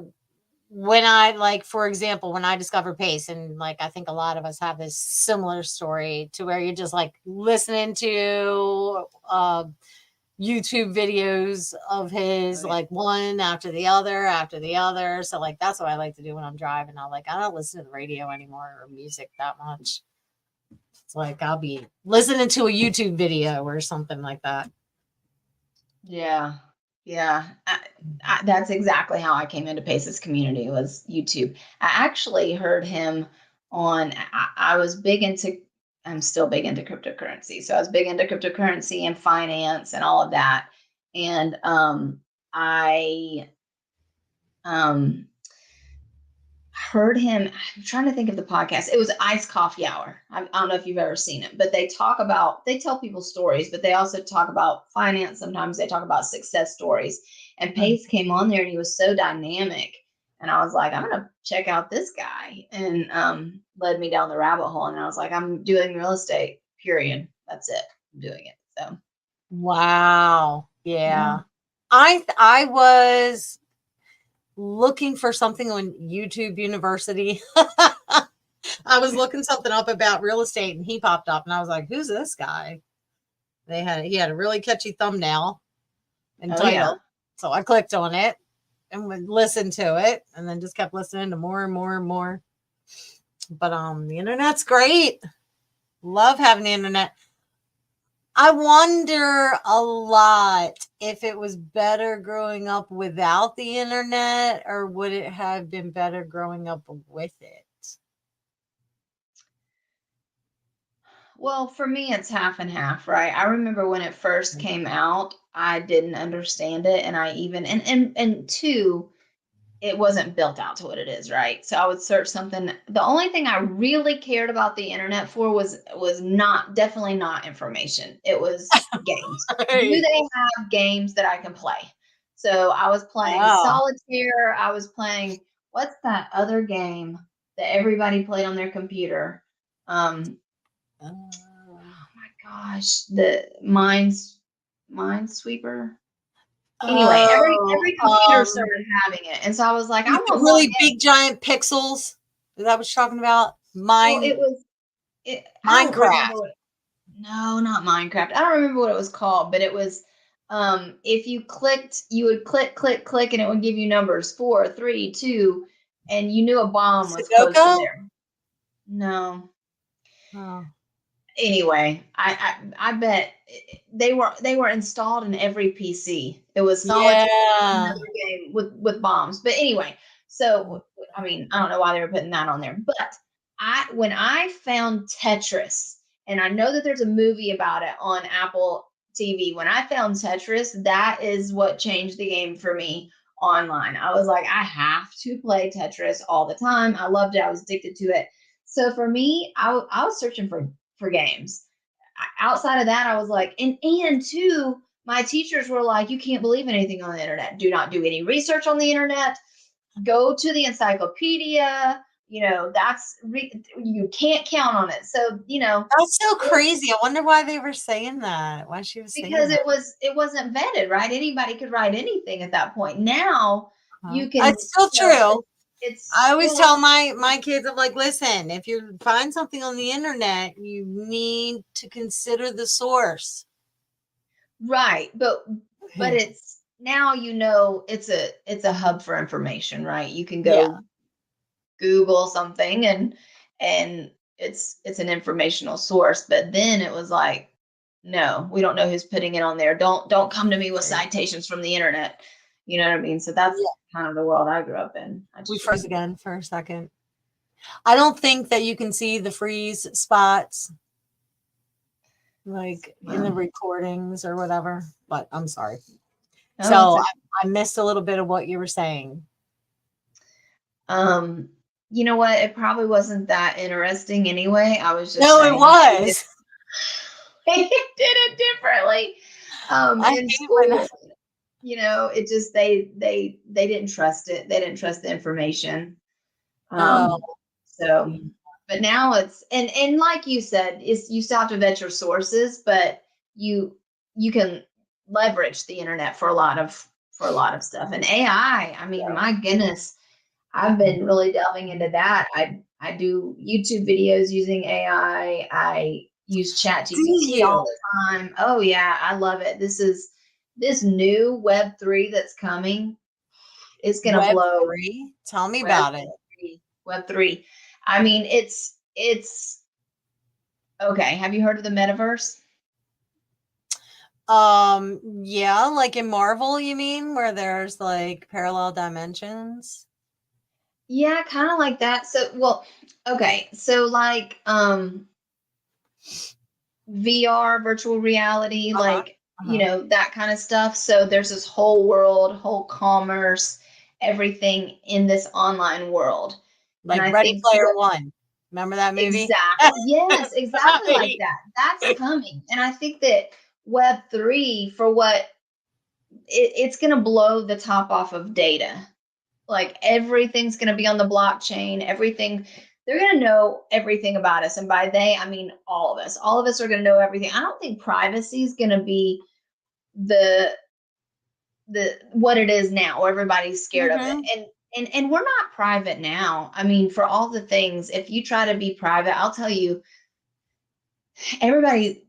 when I like, for example, when I discovered pace, and like I think a lot of us have this similar story to where you're just like listening to YouTube videos of his, Right. like one after the other. So like that's what I like to do when I'm driving. I don't listen to the radio anymore or music that much. It's like I'll be listening to a YouTube video or something like that. Yeah, yeah. That's exactly how I came into Pace's community was YouTube. I actually heard him on. I was big into. I'm still big into cryptocurrency, so I was big into cryptocurrency and finance and all of that. And I um, heard him. I'm trying to think of the podcast. It was Iced Coffee Hour. I don't know if you've ever seen it, but they tell people stories, but they also talk about finance. Sometimes they talk about success stories. And Mm. Pace came on there and he was so dynamic. And I was like, I'm going to check out this guy. And led me down the rabbit hole. And I was like, I'm doing real estate, period. That's it. I'm doing it. So, Wow. yeah. Yeah. I was looking for something on YouTube University. I was looking something up about real estate and he popped up and I was like, who's this guy? He had a really catchy thumbnail and Oh, yeah. title. So I clicked on it and would listen to it and then just kept listening to more and more and more. But the internet's great. Love having the internet. I wonder a lot if it was better growing up without the internet or would it have been better growing up with it? Well, for me, it's half and half, right? I remember when it first came out, I didn't understand it, and I even and two, it wasn't built out to what it is, right? So I would search something. The only thing I really cared about the internet for was not definitely not information. It was games. Do Right. they have games that I can play? So I was playing Oh. solitaire. I was playing what's that other game that everybody played on their computer? Uh, Oh my gosh, the Minesweeper. Anyway, oh, every computer started having it, and so I was like, I with the want to log really in. big giant pixels. Is that what you're talking about? Well, I don't remember Minecraft. what. No, not Minecraft. I don't remember what it was called, but it was if you clicked, you would click, click, click, and it would give you numbers 4, 3, 2, and you knew a bomb was close to Sudoku? there. No. Oh. Anyway, I bet they were installed in every PC. It was solitaire, Yeah. another game with bombs. But anyway, so I mean, I don't know why they were putting that on there. But I when I found Tetris And I know that there's a movie about it on Apple TV. When I found Tetris, that is what changed the game for me online. I was like, I have to play Tetris all the time. I loved it. I was addicted to it. So for me, I was searching for games. Outside of that, I was like, and two, my teachers were like, you can't believe anything on the internet. Do not do any research on the internet. Go to the encyclopedia. You can't count on it. So, That's so crazy. I wonder why they were saying that. Why she was saying because that. it wasn't vetted, right? Anybody could write anything at that point. Now you can, It's still true. it's I always still tell my kids, I'm like, listen, if you find something on the internet, you need to consider the source. right, but it's now it's a hub for information, right? You can Yeah. go Google something and it's an informational source. But then it was like, no, we don't know who's putting it on there. Don't come to me with citations from the internet. You know what I mean? So that's Yeah. kind of the world I grew up in. I We just froze again for a second. I don't think that you can see the freeze spots like in the recordings or whatever, but I'm sorry. oh, it's So a, I missed a little bit of what you were saying. um you know what? It probably wasn't that interesting anyway. I was just No, it saying was. they did it differently I in hate when school. It just they didn't trust it. They didn't trust the information. oh, So, but now and like you said, you still have to vet your sources, but you can leverage the internet for a lot of stuff. And AI, I mean, my goodness, I've been really delving into that. I do YouTube videos using AI. I use Chat do GPT all you? the time. Oh yeah, I love it. This new Web 3 that's coming. It's gonna Web blow 3? Tell me Web about it. Web 3. I mean, it's okay. Have you heard of the metaverse? Yeah, like in Marvel, you mean, where there's like parallel dimensions? Yeah, kind of like that. So, well, okay. So like VR, virtual reality, Uh-huh. like, Uh-huh. that kind of stuff. So there's this whole world, whole commerce, everything in this online world. And Like I Ready think Player what One. Remember that movie? exactly, yes, exactly like Right. that. That's coming. And I think that Web 3 for what it's going to blow the top off of data. Like everything's going to be on the blockchain. Everything, they're going to know everything about us. And by they, I mean all of us. All of us are going to know everything. I don't think privacy is going to be the what it is now, where everybody's scared of it. Mm-hmm. And we're not private now. I mean, for all the things, if you try to be private, I'll tell you, everybody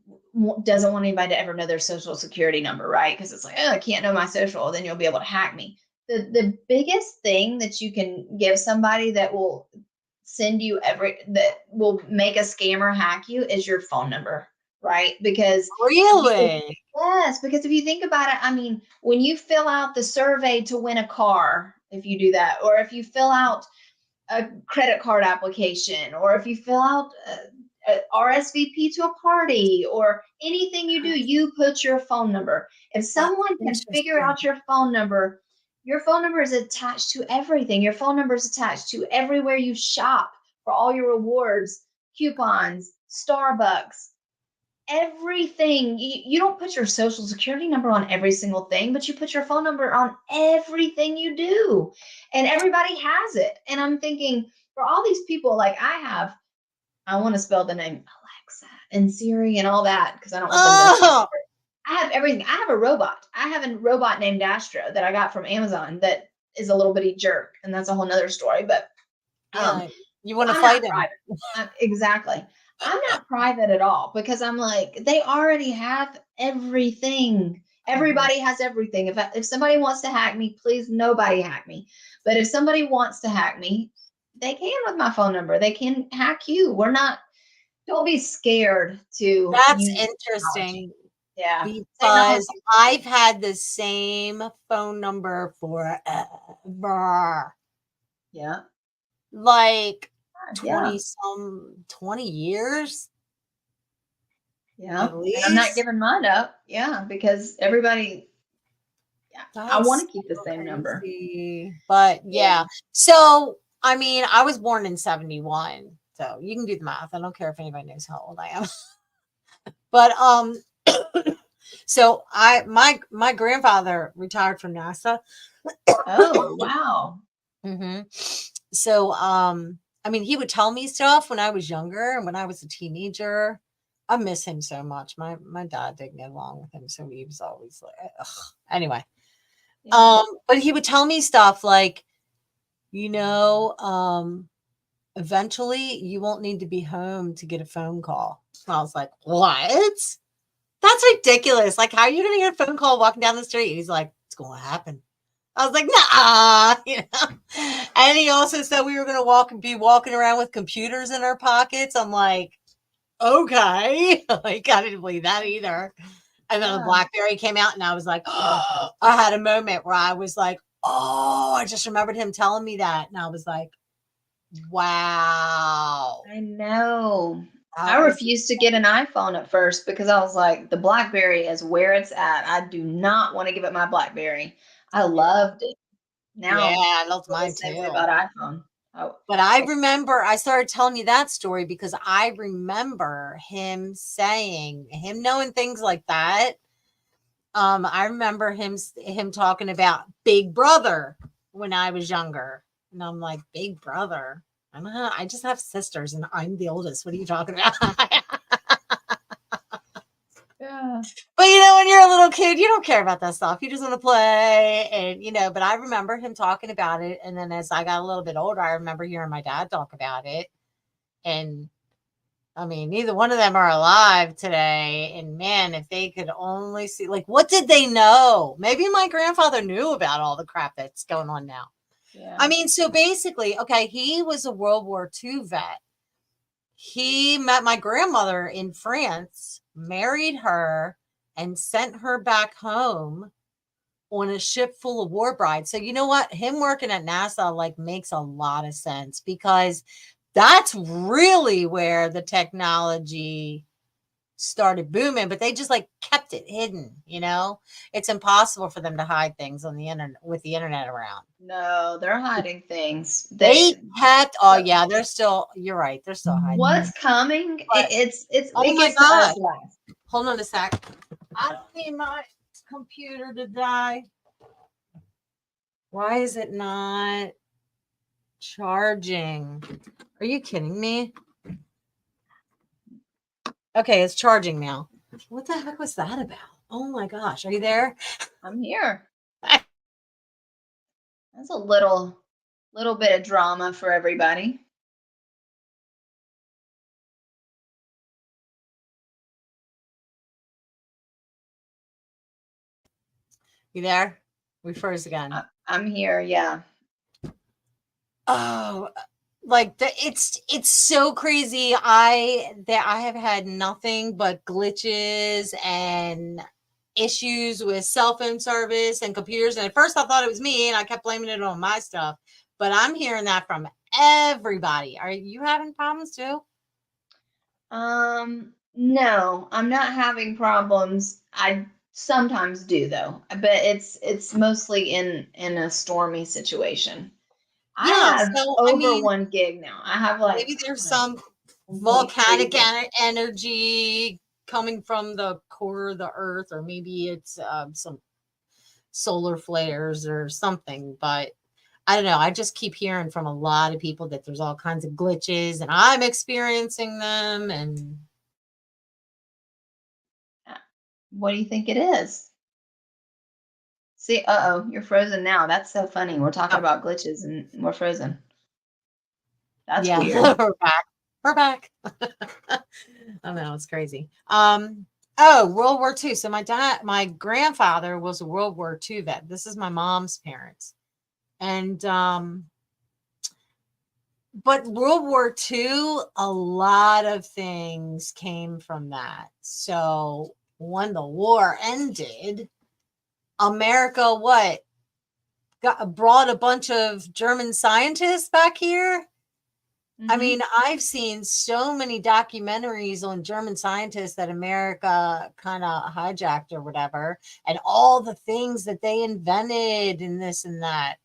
doesn't want anybody to ever know their social security number, right? Because it's like, oh, I can't know my social, then you'll be able to hack me. The biggest thing that you can give somebody that will that will make a scammer hack you is your phone number, right? Because Really? yes, because if you think about it, I mean, when you fill out the survey to win a car, if you do that, or if you fill out a credit card application, or if you fill out a RSVP to a party, or anything you do, you put your phone number. If That's someone can figure interesting. out your phone number is attached to everything. Your phone number is attached to everywhere you shop for all your rewards, coupons, Starbucks, everything. You don't put your social security number on every single thing, but you put your phone number on everything you do. And everybody has it. And I'm thinking, for all these people, like I want to spell the name Alexa and Siri and all that because I don't want them to. Oh, I have everything. I have a robot. I have a robot named Astro that I got from Amazon that is a little bitty jerk. And that's a whole nother story. But um, yeah. You want to I'm not fight him? private. Exactly. I'm not private at all because I'm like, they already have everything. Mhm. Everybody has everything. If somebody wants to hack me, please nobody hack me. But if somebody wants to hack me, they can with my phone number. They can hack you. Don't be scared to That's use technology. interesting Yeah. because Technology. I've had the same phone number forever. Yeah. Like Yeah. 20 years. Yeah. At And I'm not least giving mine up. Yeah, because everybody, yeah, I want that's to keep the so same number. crazy. But Yeah. yeah. So I mean, I was born in 71. So you can do the math. I don't care if anybody knows how old I am. But so my grandfather retired from NASA. Oh, wow. hmm So I mean, he would tell me stuff when I was younger and when I was a teenager. I miss him so much. My dad didn't get along with him, so he was always like, ugh. Anyway. Yeah. But he would tell me stuff like, you know, eventually you won't need to be home to get a phone call. And I was like, what? That's ridiculous. Like, how are you going to get a phone call walking down the street? He's like, it's going to happen. I was like, nah, you know. And he also said we were going to be walking around with computers in our pockets. I'm like, okay. Like, I didn't believe that either. And then the Yeah. BlackBerry came out, and I was like, oh, I had a moment where I was like, oh, I just remembered him telling me that. And I was like, wow. I know. That I was refused to get an iPhone at first because I was like, the BlackBerry is where it's at. I do not want to give up my BlackBerry. I loved it. yeah, Now I I loved feel the mine same way too. about iPhone. Oh, But I remember I started telling you that story because I remember him knowing things like that. I remember him talking about Big Brother when I was younger. And I'm like, Big Brother? I don't know. I just have sisters and I'm the oldest. What are you talking about? yeah. But when you're a little kid, you don't care about that stuff. You just want to play. And but I remember him talking about it. And then as I got a little bit older, I remember hearing my dad talk about it. And I mean, neither one of them are alive today. And man, if they could only see, like, what did they know? Maybe my grandfather knew about all the crap that's going on now. I Yeah. mean, so basically, okay, he was a World War II vet. He met my grandmother in France, married her, and sent her back home on a ship full of war brides. So you know what? Him working at NASA like makes a lot of sense because that's really where the technology started booming, but they just like kept it hidden. It's impossible for them to hide things on the internet with the internet around. No, they're hiding things. They They kept oh what yeah, you're right, they're still hiding what's things. coming? But oh It my gets to god. us last. Hold on a sec. I don't need my computer to die. Why is it not charging? Are you kidding me? Okay, it's charging now. What the heck was that about? Oh my gosh, are you there? I'm here. That's a little bit of drama for everybody. You there? We froze again. I'm here. Yeah. Oh, like it's so crazy. I have had nothing but glitches and issues with cell phone service and computers. And at first I thought it was me and I kept blaming it on my stuff. But I'm hearing that from everybody. Are you having problems too? No, I'm not having problems. I sometimes do though, but it's mostly in a stormy situation. I Yeah. have So I over mean, 1 gig now. I have like maybe there's what, some 1.3 volcanic gig. energy coming from the core of the earth, or maybe it's some solar flares or something. But I don't know. I just keep hearing from a lot of people that there's all kinds of glitches and I'm experiencing them. And Uh, What do you think it is? See, uh-oh, you're frozen now. That's so funny. We're talking oh, about glitches and we're frozen. That's yeah, weird. we're back. We're back. I know it's crazy. Oh, World War II. So my grandfather was a World War II vet. This is my mom's parents. And but World War II, a lot of things came from that. So when the war ended, America brought a bunch of German scientists back here I mean, Hmm. I've seen so many documentaries on German scientists that America kind of hijacked or whatever, and all the things that they invented and this and that.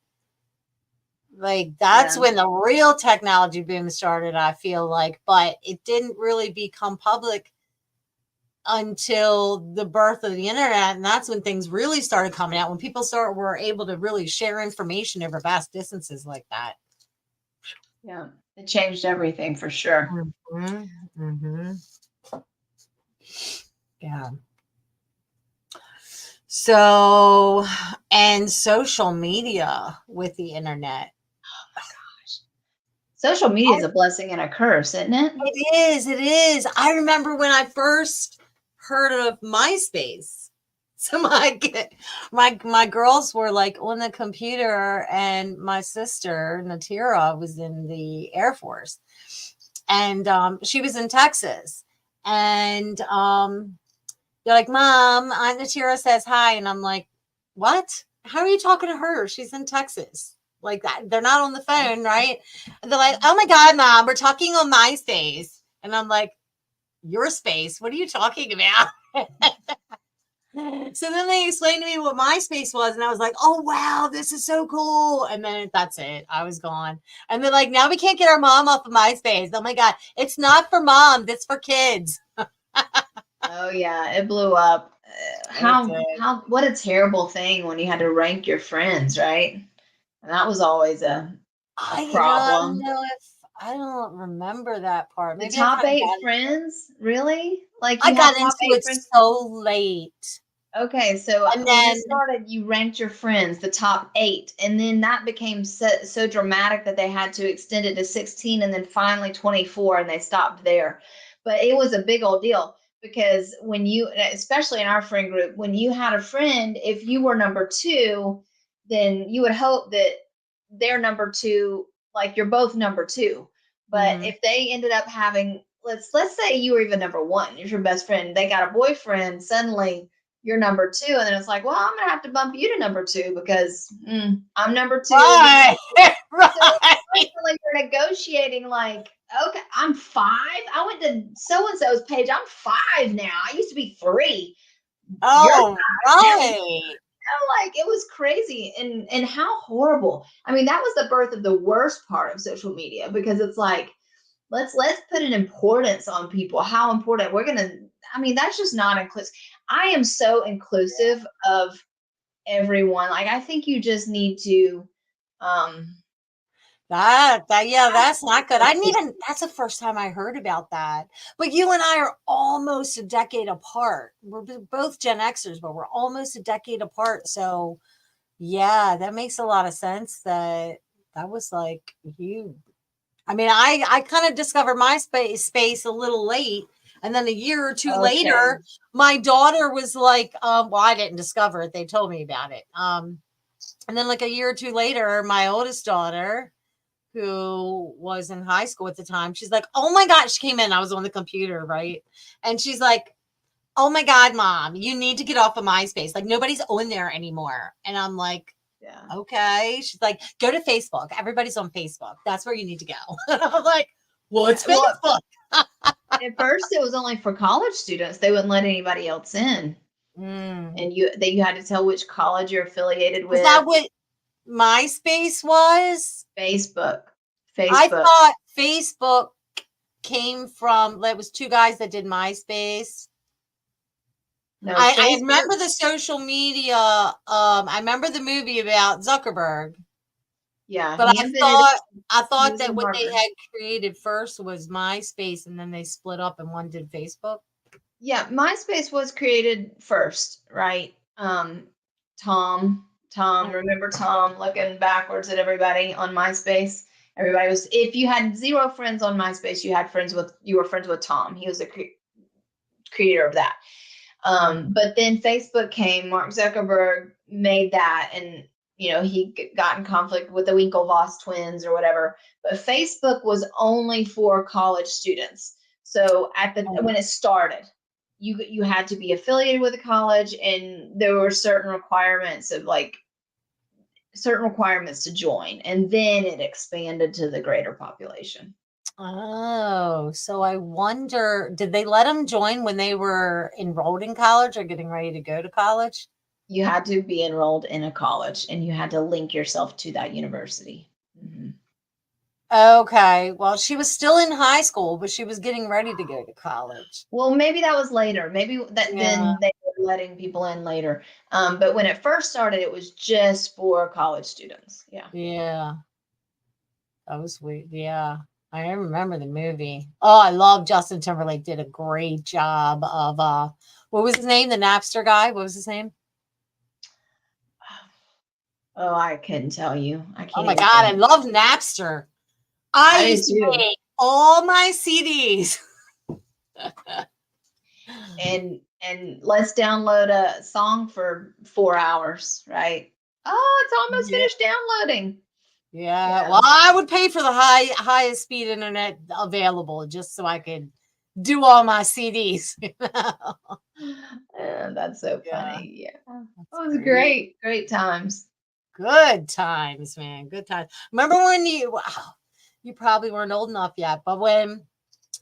Like, that's Yeah. when the real technology boom started, I feel like, but it didn't really become public until the birth of the internet. And that's when things really started coming out, when people were able to really share information over vast distances like that. Yeah. It changed everything for sure. Hmm. Hmm. Yeah. So, and social media with the internet. Social media is a blessing and a curse, isn't it? It is, it is. I remember when I first heard of MySpace. So my girls were like on the computer, and my sister Natira was in the Air Force, and she was in Texas, and they're like, "Mom, Aunt Natira says hi," and I'm like, "What? How are you talking to her? She's in Texas." Like that, they're not on the phone, right? And they're like, "Oh my God, Mom, we're talking on MySpace," and I'm like, "Your space? What are you talking about?" So then they explained to me what MySpace was, and I was like, "Oh wow, this is so cool!" And then that's it. I was gone. And they're like, "Now we can't get our mom off of MySpace." Oh my God, it's not for moms; it's for kids. Oh yeah, it blew up. It did. What a terrible thing when you had to rank your friends, right? And that was always a I don't problem. know if I don't remember that part. The Maybe I top kind of eight got friends, really? Like I you had got top into eight it friends? so late. Okay, so And when it then started, you ranked your friends, the top eight, and then that became so dramatic that they had to extend it to 16 and then finally 24, and they stopped there. But it was a big old deal because when you, especially in our friend group, when you had a friend, if you were number two, then you would hope that they're number two, like you're both number two. But mhm. if they ended up having, let's say you were even number one, is your best friend, they got a boyfriend, suddenly you're number two, and then it's like, well, I'm gonna have to bump you to number two because I'm number two, you're Right. number two. So Right. constantly you're negotiating like, okay, I'm five. I went to so and so's page. I'm five now. I used to be three. You're Oh, five now. right. Like it was crazy and how horrible. I mean, that was the birth of the worst part of social media because it's like let's put an importance on people, how important we're gonna. I mean, that's just not inclusive. I am so inclusive of everyone. Like I think you just need to um Yeah, have that's not good. I didn't inclusive. even that's the first time I heard about that. But you and I are almost a decade apart. We're both Gen Xers, but we're almost a decade apart. So yeah, that makes a lot of sense that that was like you. I mean, I kind of discovered my space a little late, and then a year or two Okay. later, my daughter was like, well, I didn't discover it; they told me about it. And then like a year or two later, my oldest daughter, who was in high school at the time, she's like, "Oh my God!" She came in. I was on the computer, right, and she's like, "Oh my God, Mom, you need to get off of MySpace. Like nobody's on there anymore." And I'm like, Yeah. okay. She's like, go to Facebook. Everybody's on Facebook. That's where you need to go. And I'm like, Yeah. what's Well, Facebook? at first it was only for college students. They wouldn't let anybody else in. Mm. And you had to tell which college you're affiliated Is with. that what MySpace was? Facebook. I Facebook. thought Facebook came from, it was two guys that did MySpace. No, I Facebook. remember the social media. I remember the movie about Zuckerberg, Yeah, but he invented it. I He thought was that in what they Harvard. had created first was MySpace, and then they split up and one did Facebook. Yeah, MySpace was created first, right? Tom, remember Tom looking backwards at everybody on MySpace? Everybody was, if you had zero friends on MySpace, you were friends with Tom. He was the creator of that. But then Facebook came, Mark Zuckerberg made that, and he got in conflict with the Winklevoss twins or whatever. But Facebook was only for college students. So when it started, you had to be affiliated with a college, and there were certain requirements to join, and then it expanded to the greater population. Oh, so I wonder, did they let them join when they were enrolled in college or getting ready to go to college? You had to be enrolled in a college and you had to link yourself to that university. Mhm. Okay. Well, she was still in high school, but she was getting ready to go to college. Well, maybe that was later. Maybe that Yeah. then they were letting people in later. But when it first started, it was just for college students. Yeah. Yeah. That was weird. Yeah. I remember the movie. Oh, I love Justin Timberlake did a great job of what was his name? The Napster guy. What was his name? Oh, I couldn't tell you. I Oh can't my even God, I think. love Napster. I I do used to too. make all my CDs. And let's download a song for 4 hours, right? Oh, it's almost Yeah. finished downloading. Yeah. Yeah. Well, I would pay for the highest speed internet available just so I could do all my CDs. That's so Yeah, funny. Yeah. that's It was great. great. Great times. Good times, man. Good times. Remember when wow, you probably weren't old enough yet, but when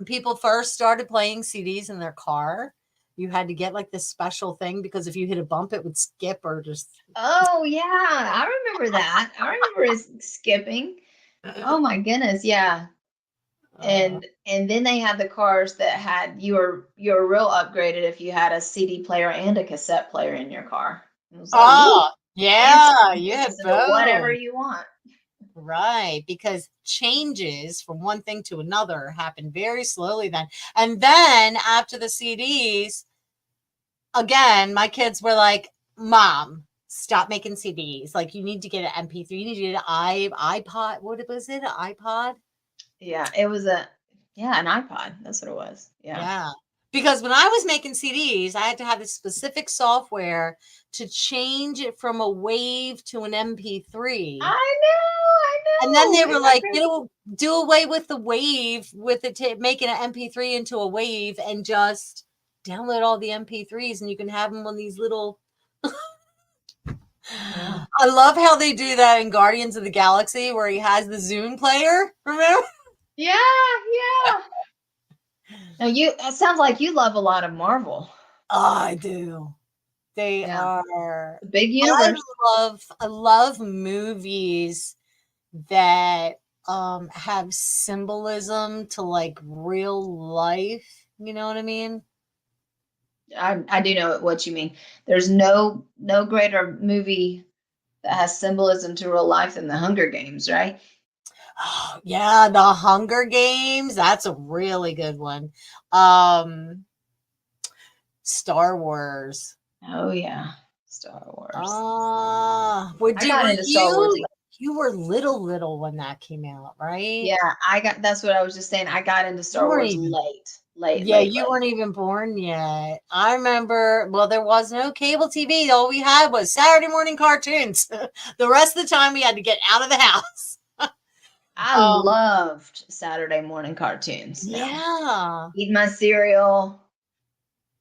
people first started playing CDs in their car, you had to get like this special thing because if you hit a bump, it would skip or just. Oh yeah, I remember that. I remember it skipping. Oh my goodness, yeah. Uh, And then they had the cars that had you were real upgraded if you had a CD player and a cassette player in your car. It was like, woo, oh, fancy. yeah, You you can had listen to whatever both. you want. Right, because changes from one thing to another happen very slowly then. And then after the CDs, again, my kids were like, "Mom, stop making CDs. Like you need to get an MP3, you need to get an iPod. What was it? An iPod?" Yeah, it was a yeah, an iPod. That's what it was. Yeah. Yeah. Because when I was making CDs, I had to have this specific software to change it from a wave to an MP3. I And then know. they were Isn't that like, crazy? do away with the wave with it, making an MP3 into a wave and just download all the MP3s and you can have them on these little. Yeah. I love how they do that in Guardians of the Galaxy where he has the Zune player. Remember? Yeah, yeah. Now it sounds like you love a lot of Marvel. Oh, I do. They Yeah. are. The big I universe. love movies that have symbolism to like real life. You know what I mean? I do know what you mean. There's no greater movie that has symbolism to real life than the Hunger Games, right? Oh, yeah, the Hunger Games. That's a really good one. Um, Star Wars. Oh yeah, Star Wars. Would I you got were into Star Wars you late. you were little when that came out, right? Yeah, I got that's what I was just saying. I got into You Star weren't Wars even late, late, Yeah, late, you late. weren't even born yet. I remember, well, there was no cable TV. All we had was Saturday morning cartoons. The rest of the time we had to get out of the house. I Um, loved Saturday morning cartoons. Now, yeah. eat my cereal,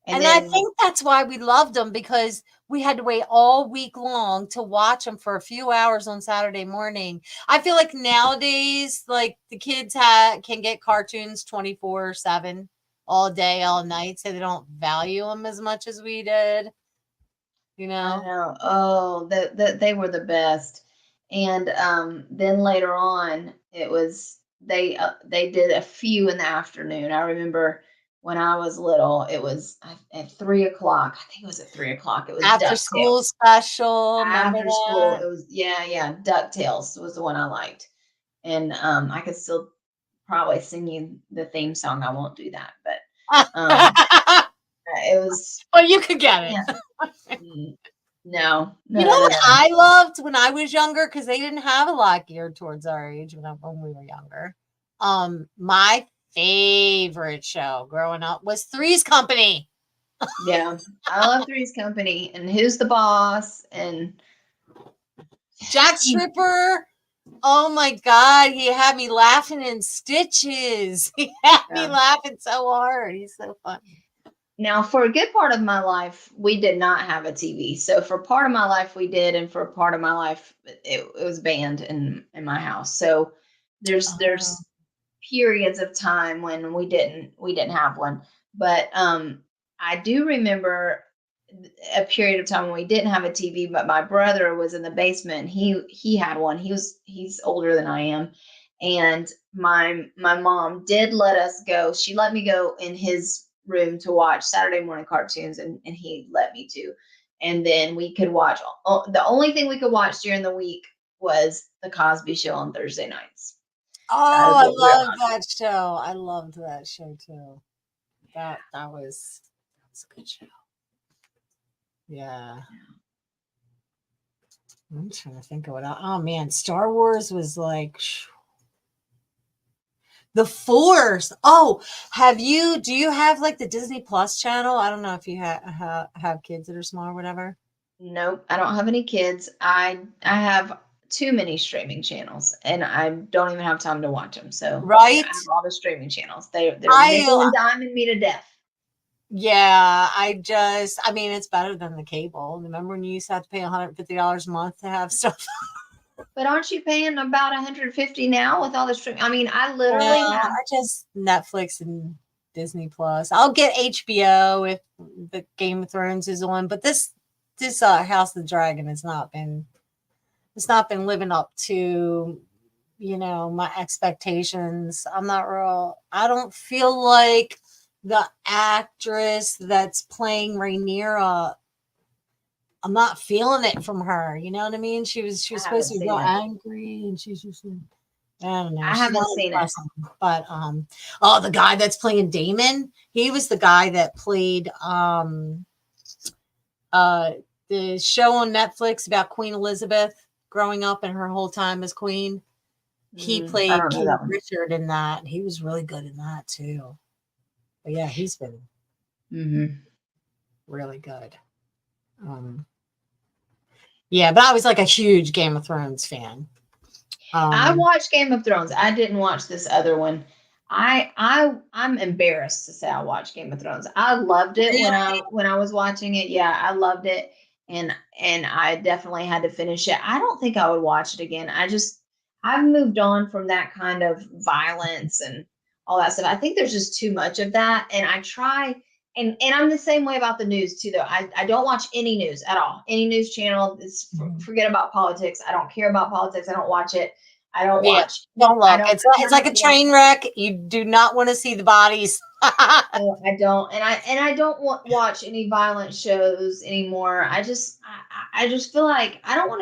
and And I then think that's why we loved them because we had to wait all week long to watch them for a few hours on Saturday morning. I feel like nowadays, like the kids can get cartoons 24/7 all day, all night, so they don't value them as much as we did, you I know? know. Oh, they were the best. And then later on, it was they did a few in the afternoon. I remember when I was little, it was at 3 o'clock. I think it was at 3 o'clock. It was After school DuckTales. special, remember After school, that? it was yeah, DuckTales was the one I liked. And I could still probably sing you the theme song. I won't do that, but um, it was Well, you could get yeah. it. Mm, no, You no, know no, no, what no. I loved when I was younger because they didn't have a lot geared towards our age when we were younger. My favorite show growing up was Three's Company. Yeah, I love Three's Company and Who's the Boss and Jack Stripper. Oh my God, he had me laughing in stitches. He had me yeah. laughing so hard. He's so funny. Now, for a good part of my life, we did not have a TV. So for part of my life, we did, and for a part of my life, it was banned in my house. So there's Oh, periods of time when we didn't have one. But I do remember a period of time when we didn't have a TV, but my brother was in the basement. He had one. He's older than I am. And my mom did let us go. She let me go in his room to watch Saturday morning cartoons, and he let me to. And then we could watch, the only thing we could watch during the week was the Cosby Show on Thursday nights. That Oh, is I what we were love allowed. that show. I loved that show too. That was a good show. Yeah. I'm trying to think of oh man, Star Wars was like the Force. Oh, do you have like the Disney Plus channel? I don't know if you have kids that are small or whatever. Nope, I don't have any kids. I have too many streaming channels, and I don't even have time to watch them. So yeah, I Right? have all the streaming channels. They're nickel I and diming me to death. Yeah, I mean, it's better than the cable. Remember when you used to have to pay $150 a month to have stuff? But aren't you paying about 150 now with all the stream? I mean, I Well, literally have. I just Netflix and Disney Plus. I'll get HBO if the Game of Thrones is on, but this House of the Dragon it's not been living up to my expectations. I don't feel like the actress that's playing Rhaenyra, I'm not feeling it from her. You know what I mean? She was I haven't supposed to be seen real it. angry, and she's just I don't know. I She's haven't not seen it. impressive. But oh, the guy that's playing Damon, he was the guy that played uh the show on Netflix about Queen Elizabeth growing up and her whole time as queen. He I played don't know King that one. Richard in that. He was really good in that too. But yeah, he's been Hmm. really good. Um, yeah, but I was like a huge Game of Thrones fan. I Um, watched Game of Thrones. I didn't watch this other one. I'm embarrassed to say I watched Game of Thrones. I loved it Really? when I was watching it. Yeah, I loved it, and I definitely had to finish it. I don't think I would watch it again. I've moved on from that kind of violence and all that stuff. I think there's just too much of that, and I try. And I'm the same way about the news too, though. I don't watch any news at all. Any news channel. Forget about politics. I don't care about politics. I don't watch it. I don't Yeah. watch. Don't I look. don't It's have it's time like a to watch. train wreck. You do not want to see the bodies. No, I don't, and I don't watch any violent shows anymore. I just feel like I don't want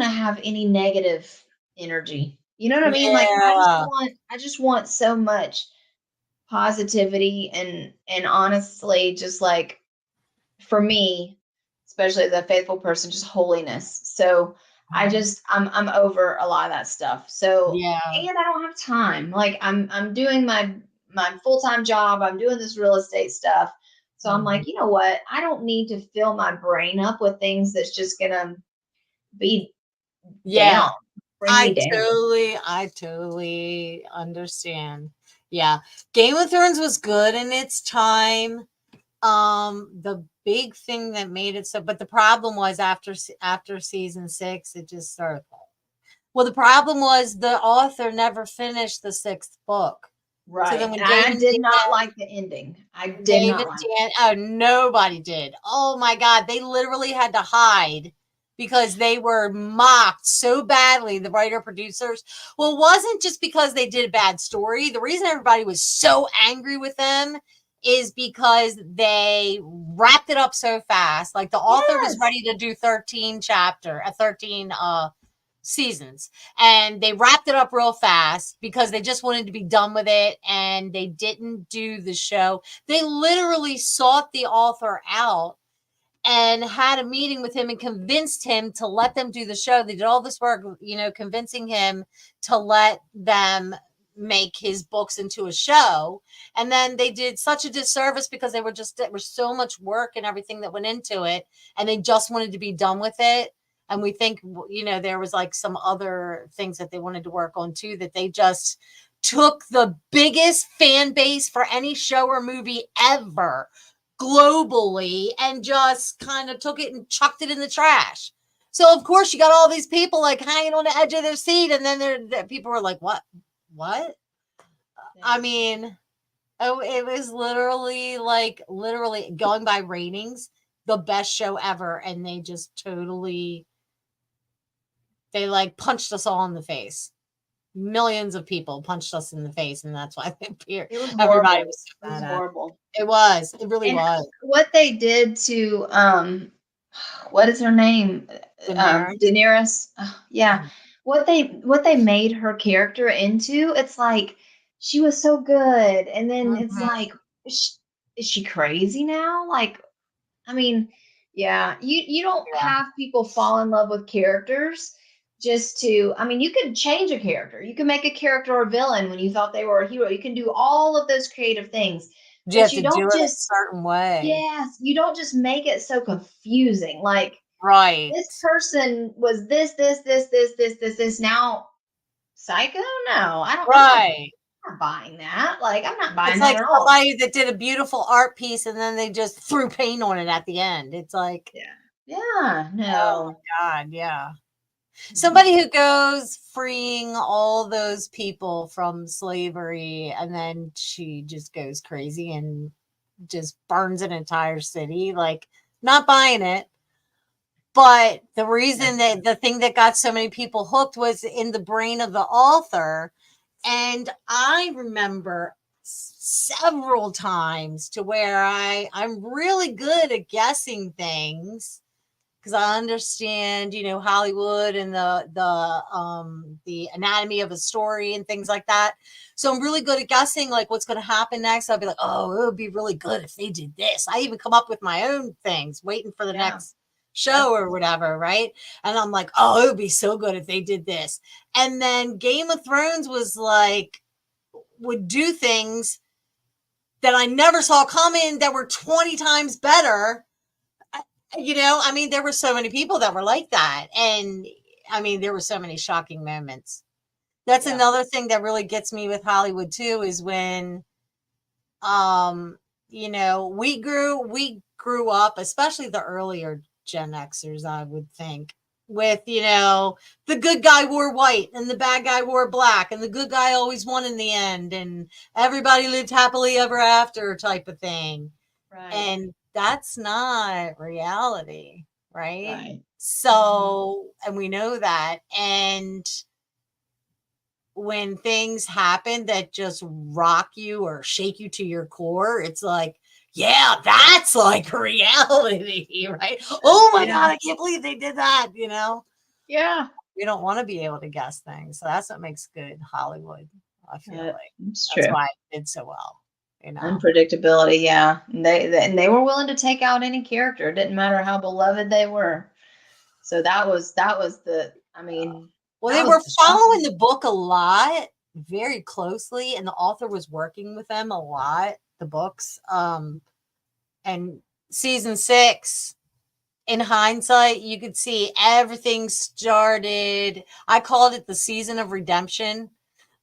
to have any negative energy. You know what I mean? Like Yeah. I just want so much positivity and honestly, just like for me, especially as a faithful person, just holiness. So I'm over a lot of that stuff. So Yeah. and I don't have time. Like I'm doing my full-time job. I'm doing this real estate stuff. So I'm Mhm. like, you know what? I don't need to fill my brain up with things that's just gonna be Yeah. down, bring me down. I totally understand. Yeah. Game of Thrones was good in its time. The big thing that made it so, but the problem was after season 6, it just started. Well, the problem was the author never finished the 6th book. So then Right. when And I did not like the ending. I did Dave not and like it. Dan, oh, nobody did. Oh my God, they literally had to hide because they were mocked so badly, the writer producers. Well, it wasn't just because they did a bad story. The reason everybody was so angry with them is because they wrapped it up so fast. Like the author was Yes. ready to do 13 seasons, and they wrapped it up real fast because they just wanted to be done with it, and they didn't do the show. They literally sought the author out and had a meeting with him and convinced him to let them do the show. They did all this work, convincing him to let them make his books into a show. And then they did such a disservice because there was so much work and everything that went into it, and they just wanted to be done with it. And we think, there was like some other things that they wanted to work on too, that they just took the biggest fan base for any show or movie ever globally and just kind of took it and chucked it in the trash. So of course you got all these people like hanging on the edge of their seat, and then people were like, "What? What?" I Yeah. mean, oh, it was literally going by ratings, the best show ever, and they just totally they like punched us all in the face. Millions of people punched us in the face, and that's why It was everybody horrible. was It so was mad at horrible. it. It was. It really And was. what they did to what is her name? Daenerys. Daenerys. Yeah. What they made her character into, it's like she was so good. And then it's Mhm. like is she crazy now? Like, I mean, yeah, you don't Yeah. have people fall in love with characters just to, I mean, you could change a character. You can make a character a villain when you thought they were a hero. You can do all of those creative things, You but have you to do don't it a just, certain way. yes, you don't just make it so confusing. Like Right. this person was this. Now psycho? No, Right. I'm not buying that. Like I'm not It's buying that like at all. somebody that did a beautiful art piece and then they just threw paint on it at the end. It's like, Yeah. Yeah, oh no. my God, yeah. Mhm. Somebody who goes freeing all those people from slavery and then she just goes crazy and just burns an entire city. Like, not buying it. But the Yeah. reason that the thing that got so many people hooked was in the brain of the author. And I remember several times to where I'm really good at guessing things because I understand, Hollywood and the anatomy of a story and things like that. So I'm really good at guessing like what's going to happen next. I'll be like, oh, it would be really good if they did this. I even come up with my own things, waiting for the Yeah. next Yep. show or whatever, right? And I'm like, oh, it would be so good if they did this. And then Game of Thrones was like would do things that I never saw coming that were 20 times better. I mean, there were so many people that were like that. And I mean, there were so many shocking moments. That's Yeah. another thing that really gets me with Hollywood too is when um we grew up, especially the earlier Gen Xers, I would think, with the good guy wore white and the bad guy wore black and the good guy always won in the end and everybody lived happily ever after type of thing. Right. And that's not reality, right? Right. Mhm. So, and we know that. And when things happen that just rock you or shake you to your core, it's like, yeah, that's like reality, right? Oh my Yeah. God, I can't believe they did that, Yeah. We don't want to be able to guess things. So that's what makes good Hollywood, I feel like. It's That's true. why it did so well. Unpredictability, yeah. And they were willing to take out any character. It didn't matter how beloved they were. So that was the, I mean, Well, that they was were the following shocking. the book a lot, very closely, and the author was working with them a lot, the books. And season 6, in hindsight, you could see everything started. I called it the season of redemption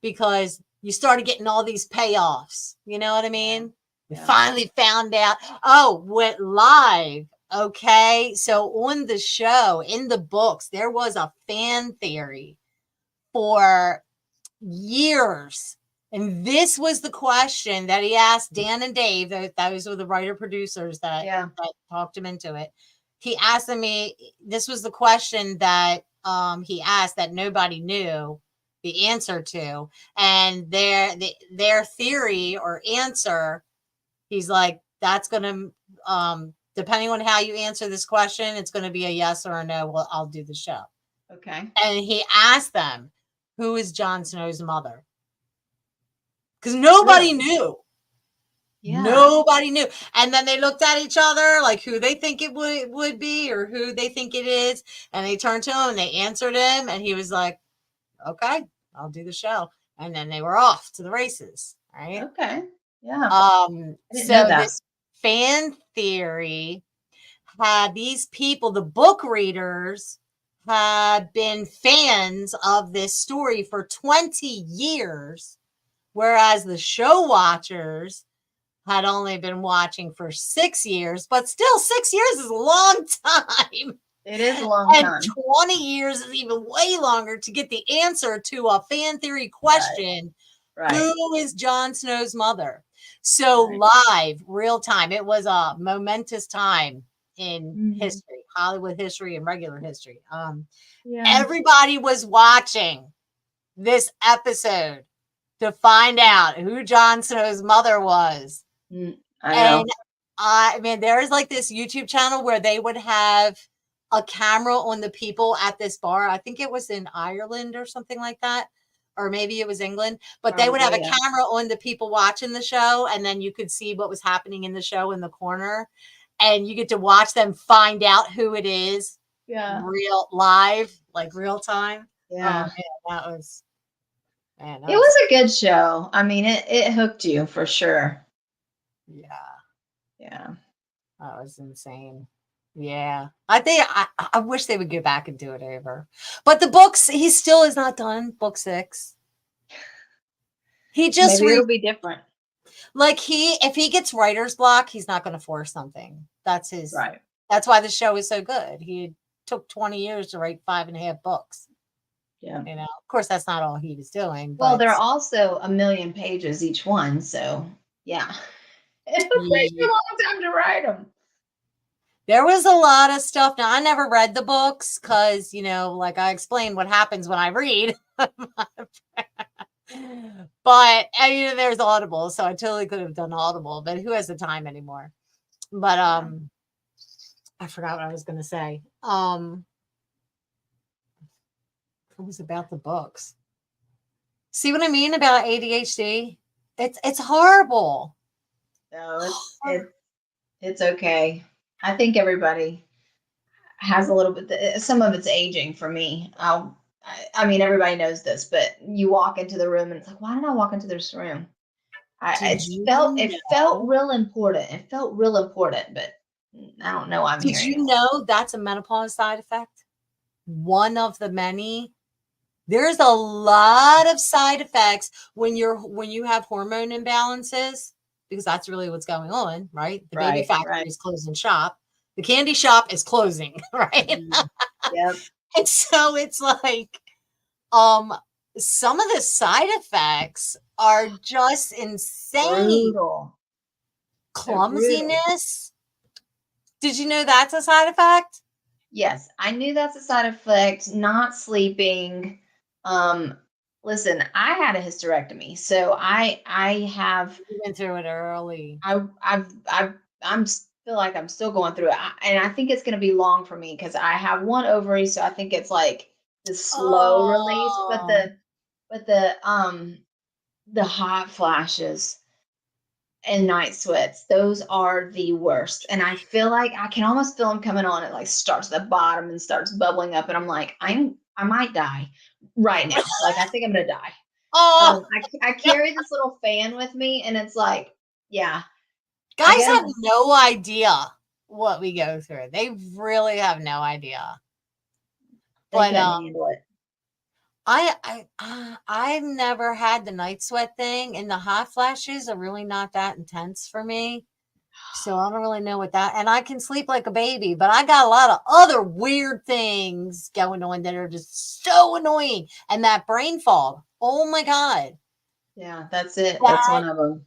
because you started getting all these payoffs. You know what I Yeah. mean? We Yeah. finally found out, oh, went live. Okay. So on the show, in the books, there was a fan theory for years. And this was the question that he asked Dan and Dave. Those were the writer producers Yeah. that talked him into it. He asked me, this was the question that he asked that nobody knew the answer to. And their theory or answer, he's like, that's going to, depending on how you answer this question, it's going to be a yes or a no. Well, I'll do the show. Okay. And he asked them, who is Jon Snow's mother? Because nobody Really? knew. Yeah. Nobody knew. And then they looked at each other like who they think it would be or who they think it is. And they turned to him and they answered him. And he was like, okay, I'll do the show. And then they were off to the races. Right. Okay. Yeah. I didn't know So that. this fan theory had these people, the book readers, had been fans of this story for 20 years, whereas the show watchers had only been watching for 6 years, but still 6 years is a long time. It is a long And time. 20 years is even way longer to get the answer to a fan theory Right. question. Right. Who is Jon Snow's mother? So Right. live, real time. It was a momentous time in Mhm. history, Hollywood history and regular history. Yeah. Everybody was watching this episode to find out who Jon Snow's mother was. I And know. I mean, there's like this YouTube channel where they would have a camera on the people at this bar. I think it was in Ireland or something like that. Or maybe it was England, but they would have Probably, a yeah. camera on the people watching the show, and then you could see what was happening in the show in the corner. And you get to watch them find out who it is Yeah. real live, like real time. Oh Yeah. man, that It was was a good show. I mean, it hooked you for sure. yeah. Yeah. That was insane. Yeah. I wish they would go back and do it over. But the books, he still is not done, book 6. He just Maybe it'll be different. like if he gets writer's block, he's not going to force something. Right. That's why the show is so good. He took 20 years to write 5.5 books. Yeah. Of course, that's not all he was doing, Well, but they're also a million pages each one, so yeah. It'll take you yeah, a long time to write them. there was a lot of stuff. Now, I never read the books because, like I explained what happens when I read. But there's Audible, so I totally could have done Audible, but who has the time anymore? But Yeah. I forgot what I was going to say. It was about the books. See what I mean about ADHD? It's horrible. No, it's okay. I think everybody has a little bit. Some of it's aging for me. I mean, everybody knows this, but you walk into the room and it's like, why did I walk into this room? Did It you felt know? real important. It felt real important, but I don't know. I'm Did here you anymore. know that's a menopause side effect? One of the many. There's a lot of side effects when you have hormone imbalances, because that's really what's going on, right? The baby Right. factory Right. is closing shop. The candy shop is closing, right? Yep. And so it's like, um, some of the side effects are just insane. Brutal. They're brutal. Clumsiness. Did you know that's a side effect? Yes, I knew that's a side effect. Not sleeping. Um, Listen, I had a hysterectomy, so I have You went through it early. feel like I'm still going through it, and I think it's going to be long for me because I have one ovary, so I think it's like the slow release, but Oh, the hot flashes and night sweats, those are the worst. And I feel like I can almost feel them coming on. It like starts at the bottom and starts bubbling up, and I'm like, I might die right now. Like I think I'm gonna die. oh, I carry this little fan with me, and it's like, yeah, I guys guess have no idea what we go through. They really have no idea. they But couldn't handle it. I've never had the night sweat thing, and the hot flashes are really not that intense for me. So I don't really know what that, and I can sleep like a baby, but I got a lot of other weird things going on that are just so annoying. And that brain fog. Oh my God. Yeah, that's it. That's That one of them.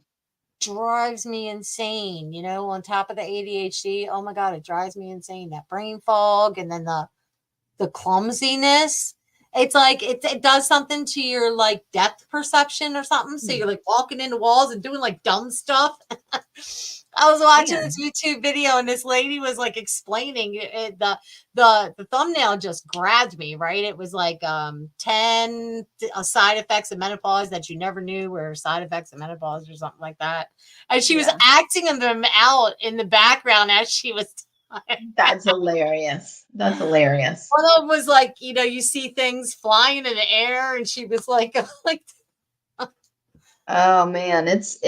drives me insane, on top of the ADHD. Oh my God, it drives me insane. That brain fog, and then the clumsiness. It's like it does something to your like depth perception or something. So you're like walking into walls and doing like dumb stuff. I was watching Man, this YouTube video and this lady was like explaining it, the thumbnail just grabbed me, right? It was like 10 side effects of menopause that you never knew were side effects of menopause or something like that. And she was yeah, acting them out in the background as she was that's hilarious. That's hilarious. one of them was like, you see things flying in the air, and she was like, like, Oh man, it's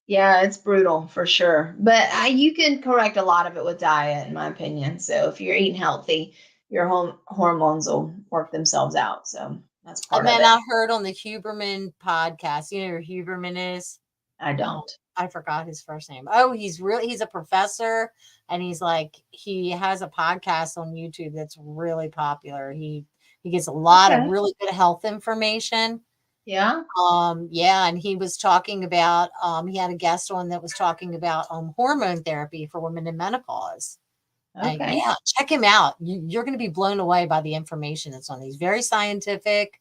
yeah, it's brutal for sure. But you can correct a lot of it with diet, in my opinion. So if you're eating healthy, your hormones will work themselves out. So that's part and of then it. I heard on the Huberman podcast, you know who Huberman is? I Oh, don't. I forgot his first name. Oh, he's a professor, and he has a podcast on YouTube that's really popular. He gets a lot of Okay. really good health information. Yeah. Yeah, and he was talking about he had a guest on that was talking about hormone therapy for women in menopause. And Okay. yeah, check him out. You're going to be blown away by the information that's on these. Very scientific,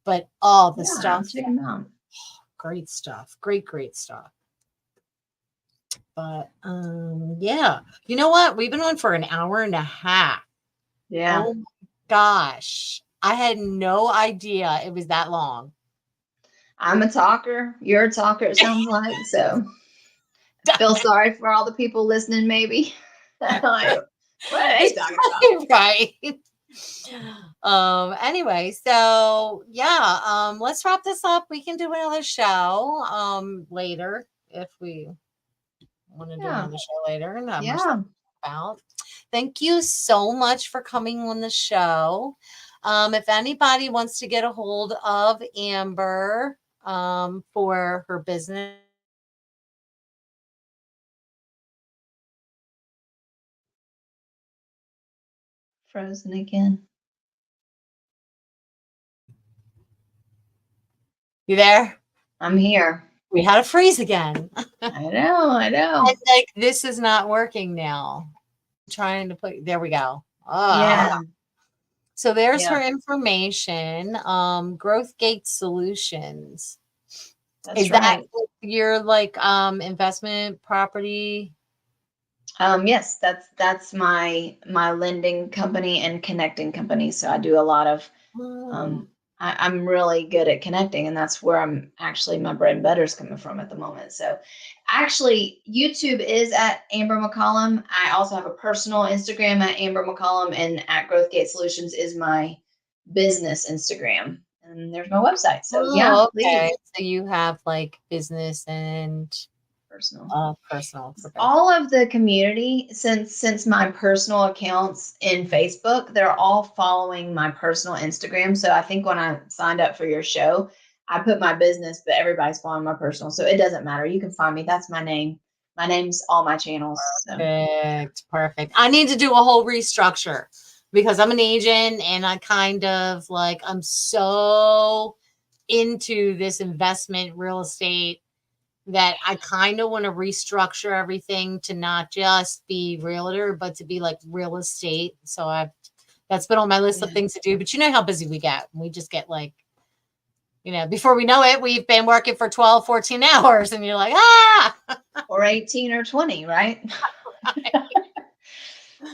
but all the Yeah, stuff, I'll check them out. great stuff. Great stuff. But yeah. You know what? We've been on for an hour and a half. Yeah. Oh my gosh. I had no idea it was that long. I'm a talker. You're a talker, it sounds like. So I feel sorry for all the people listening, maybe. Like, what are they talking about? Right. Anyway, so yeah, let's wrap this up. We can do another show later if we want to do Yeah. another show later and have more stuff Yeah. about. Thank you so much for coming on the show. If anybody wants to get a hold of Amber for her business, Frozen again. you there? I'm here. We had a freeze again. I know. I know. And like this is not working now. Trying to put there we go. Yeah. So there's Yeah. her information. Growth Gate Solutions. That's Is that right. your investment property? Yes, that's my lending company and connecting company. So I do a lot of Oh, um I'm really good at connecting, and that's where I'm actually my bread and butter is coming from at the moment. So actually YouTube is at Amber McCollum. I also have a personal Instagram at Amber McCollum, and at Growth Gate Solutions is my business Instagram. And there's my website. So yeah, oh, okay. please, So you have like business and personal. personal professional. All of the community, since my personal accounts in Facebook, they're all following my personal Instagram. So I think when I signed up for your show, I put my business, but everybody's following my personal. So it doesn't matter. You can find me. That's my name. My name's all my channels. So Perfect. I need to do a whole restructure because I'm an agent and I kind of I'm so into this investment real estate that I kind of want to restructure everything to not just be realtor, but to be like real estate. So that's been on my list of yeah. things to do. But you know how busy we get. We just get before we know it, we've been working for 12, 14 hours and you're like, ah, Or 18 or 20, right?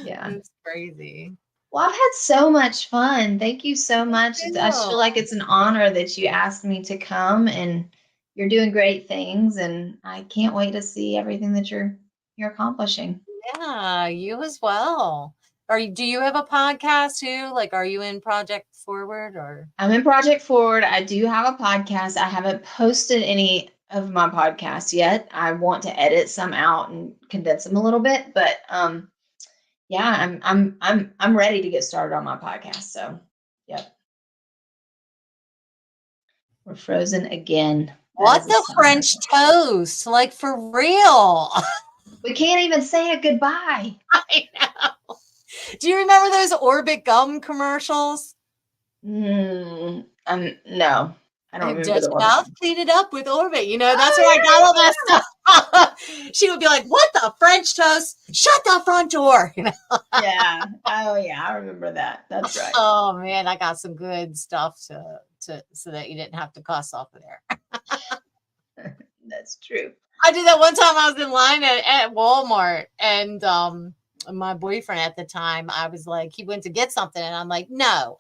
Yeah. it's crazy. Well, I've had so much fun. Thank you so much. I just Ew. feel like it's an honor that you asked me to come, and you're doing great things, and I can't wait to see everything that you're accomplishing. Yeah, you as well. Do you have a podcast too? Like, are you in Project Forward or? I'm in Project Forward. I do have a podcast. I haven't posted any of my podcasts yet. I want to edit some out and condense them a little bit, but yeah, I'm ready to get started on my podcast. So, yep. We're frozen again. That What is a the sign. French toast? Like for real. We can't even say a goodbye. I know. Do you remember those Orbit gum commercials? No, I don't remember Dust the your one. mouth, clean it up with Orbit. That's where I got all that Oh stuff. She would be like, "What the French toast? Shut the front door." yeah, oh yeah, I remember that. That's right. Oh man, I got some good stuff to so that you didn't have to cuss off of there. That's true. I did that one time. I was in line at Walmart, and my boyfriend at the time, I was like, he went to get something, and I'm like, no,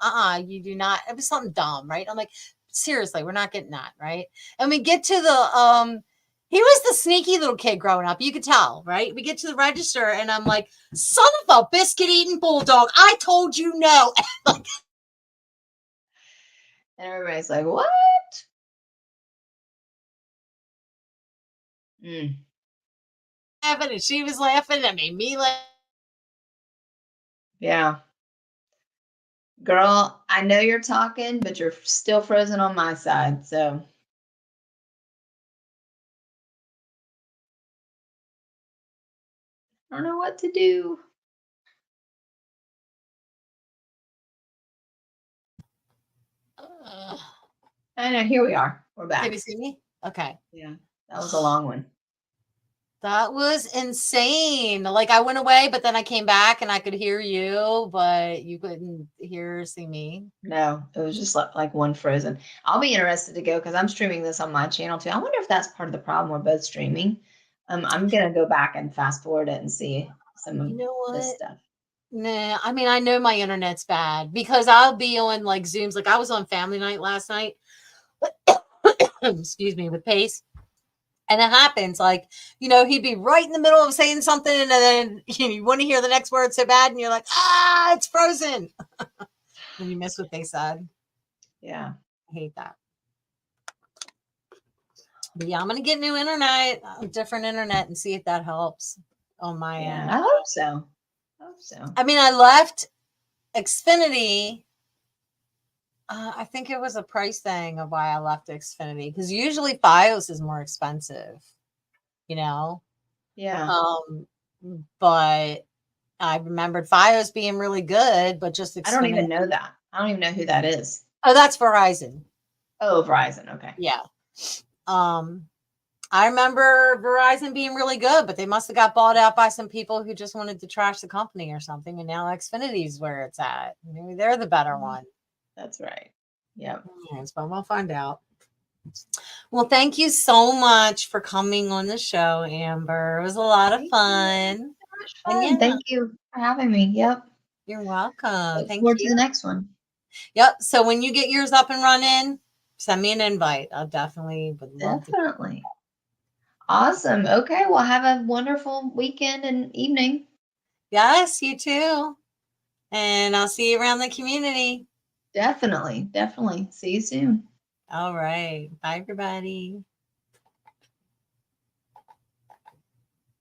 you do not. It was something dumb, right? I'm like, seriously, we're not getting that, right? And we get to the he was the sneaky little kid growing up. You could tell, right? We get to the register, and I'm like, son of a biscuit eating bulldog! I told you no. And everybody's like, "What?" Mm, Laughing, and she was laughing. I mean, me laugh. yeah, girl, I know you're talking, but you're still frozen on my side. So I don't know what to do. Ugh. I know. Here we are. We're Can you back. see me? Okay. Yeah, that was a long one. That was insane. Like I went away, but then I came back and I could hear you, but you couldn't hear or see me. No, it was just like one frozen. I'll be interested to go because I'm streaming this on my channel too. I wonder if that's part of the problem. We're both streaming. I'm gonna go back and fast forward it and see some of You know this what? stuff. Nah, I mean, I know my internet's bad because I'll be on like Zooms. Like I was on family night last night. Excuse me, with Pace. And it happens like, he'd be right in the middle of saying something and then you want to hear the next word so bad and you're like, it's frozen. Then you miss what they said. Yeah. I hate that. But yeah, I'm going to get new internet, different internet and see if that helps on my Yeah. end. I hope so. I hope so. I mean, I left Xfinity. I think it was a price thing of why I left Xfinity because usually Fios is more expensive, you know? Yeah. Um, but I remembered Fios being really good, but just I don't Xfinity. even know that. I don't even know who that is. Oh, that's Verizon. Oh, Verizon. Okay. Yeah. Um, I remember Verizon being really good, but they must have got bought out by some people who just wanted to trash the company or something. And now Xfinity is where it's at. Maybe they're the better one. That's right. Yep. Yes, but we'll find out. Well, thank you so much for coming on the show, Amber. It was a lot of Thank you. fun. So much And fun. yeah, Thank you for having me. Yep. you're welcome. Look Thank forward to you. the next one. Yep. So when you get yours up and running, send me an invite. I'll definitely would love to. Definitely. Awesome. Okay. Well, have a wonderful weekend and evening. Yes, you too. And I'll see you around the community. Definitely. Definitely. See you soon. All right. Bye, everybody.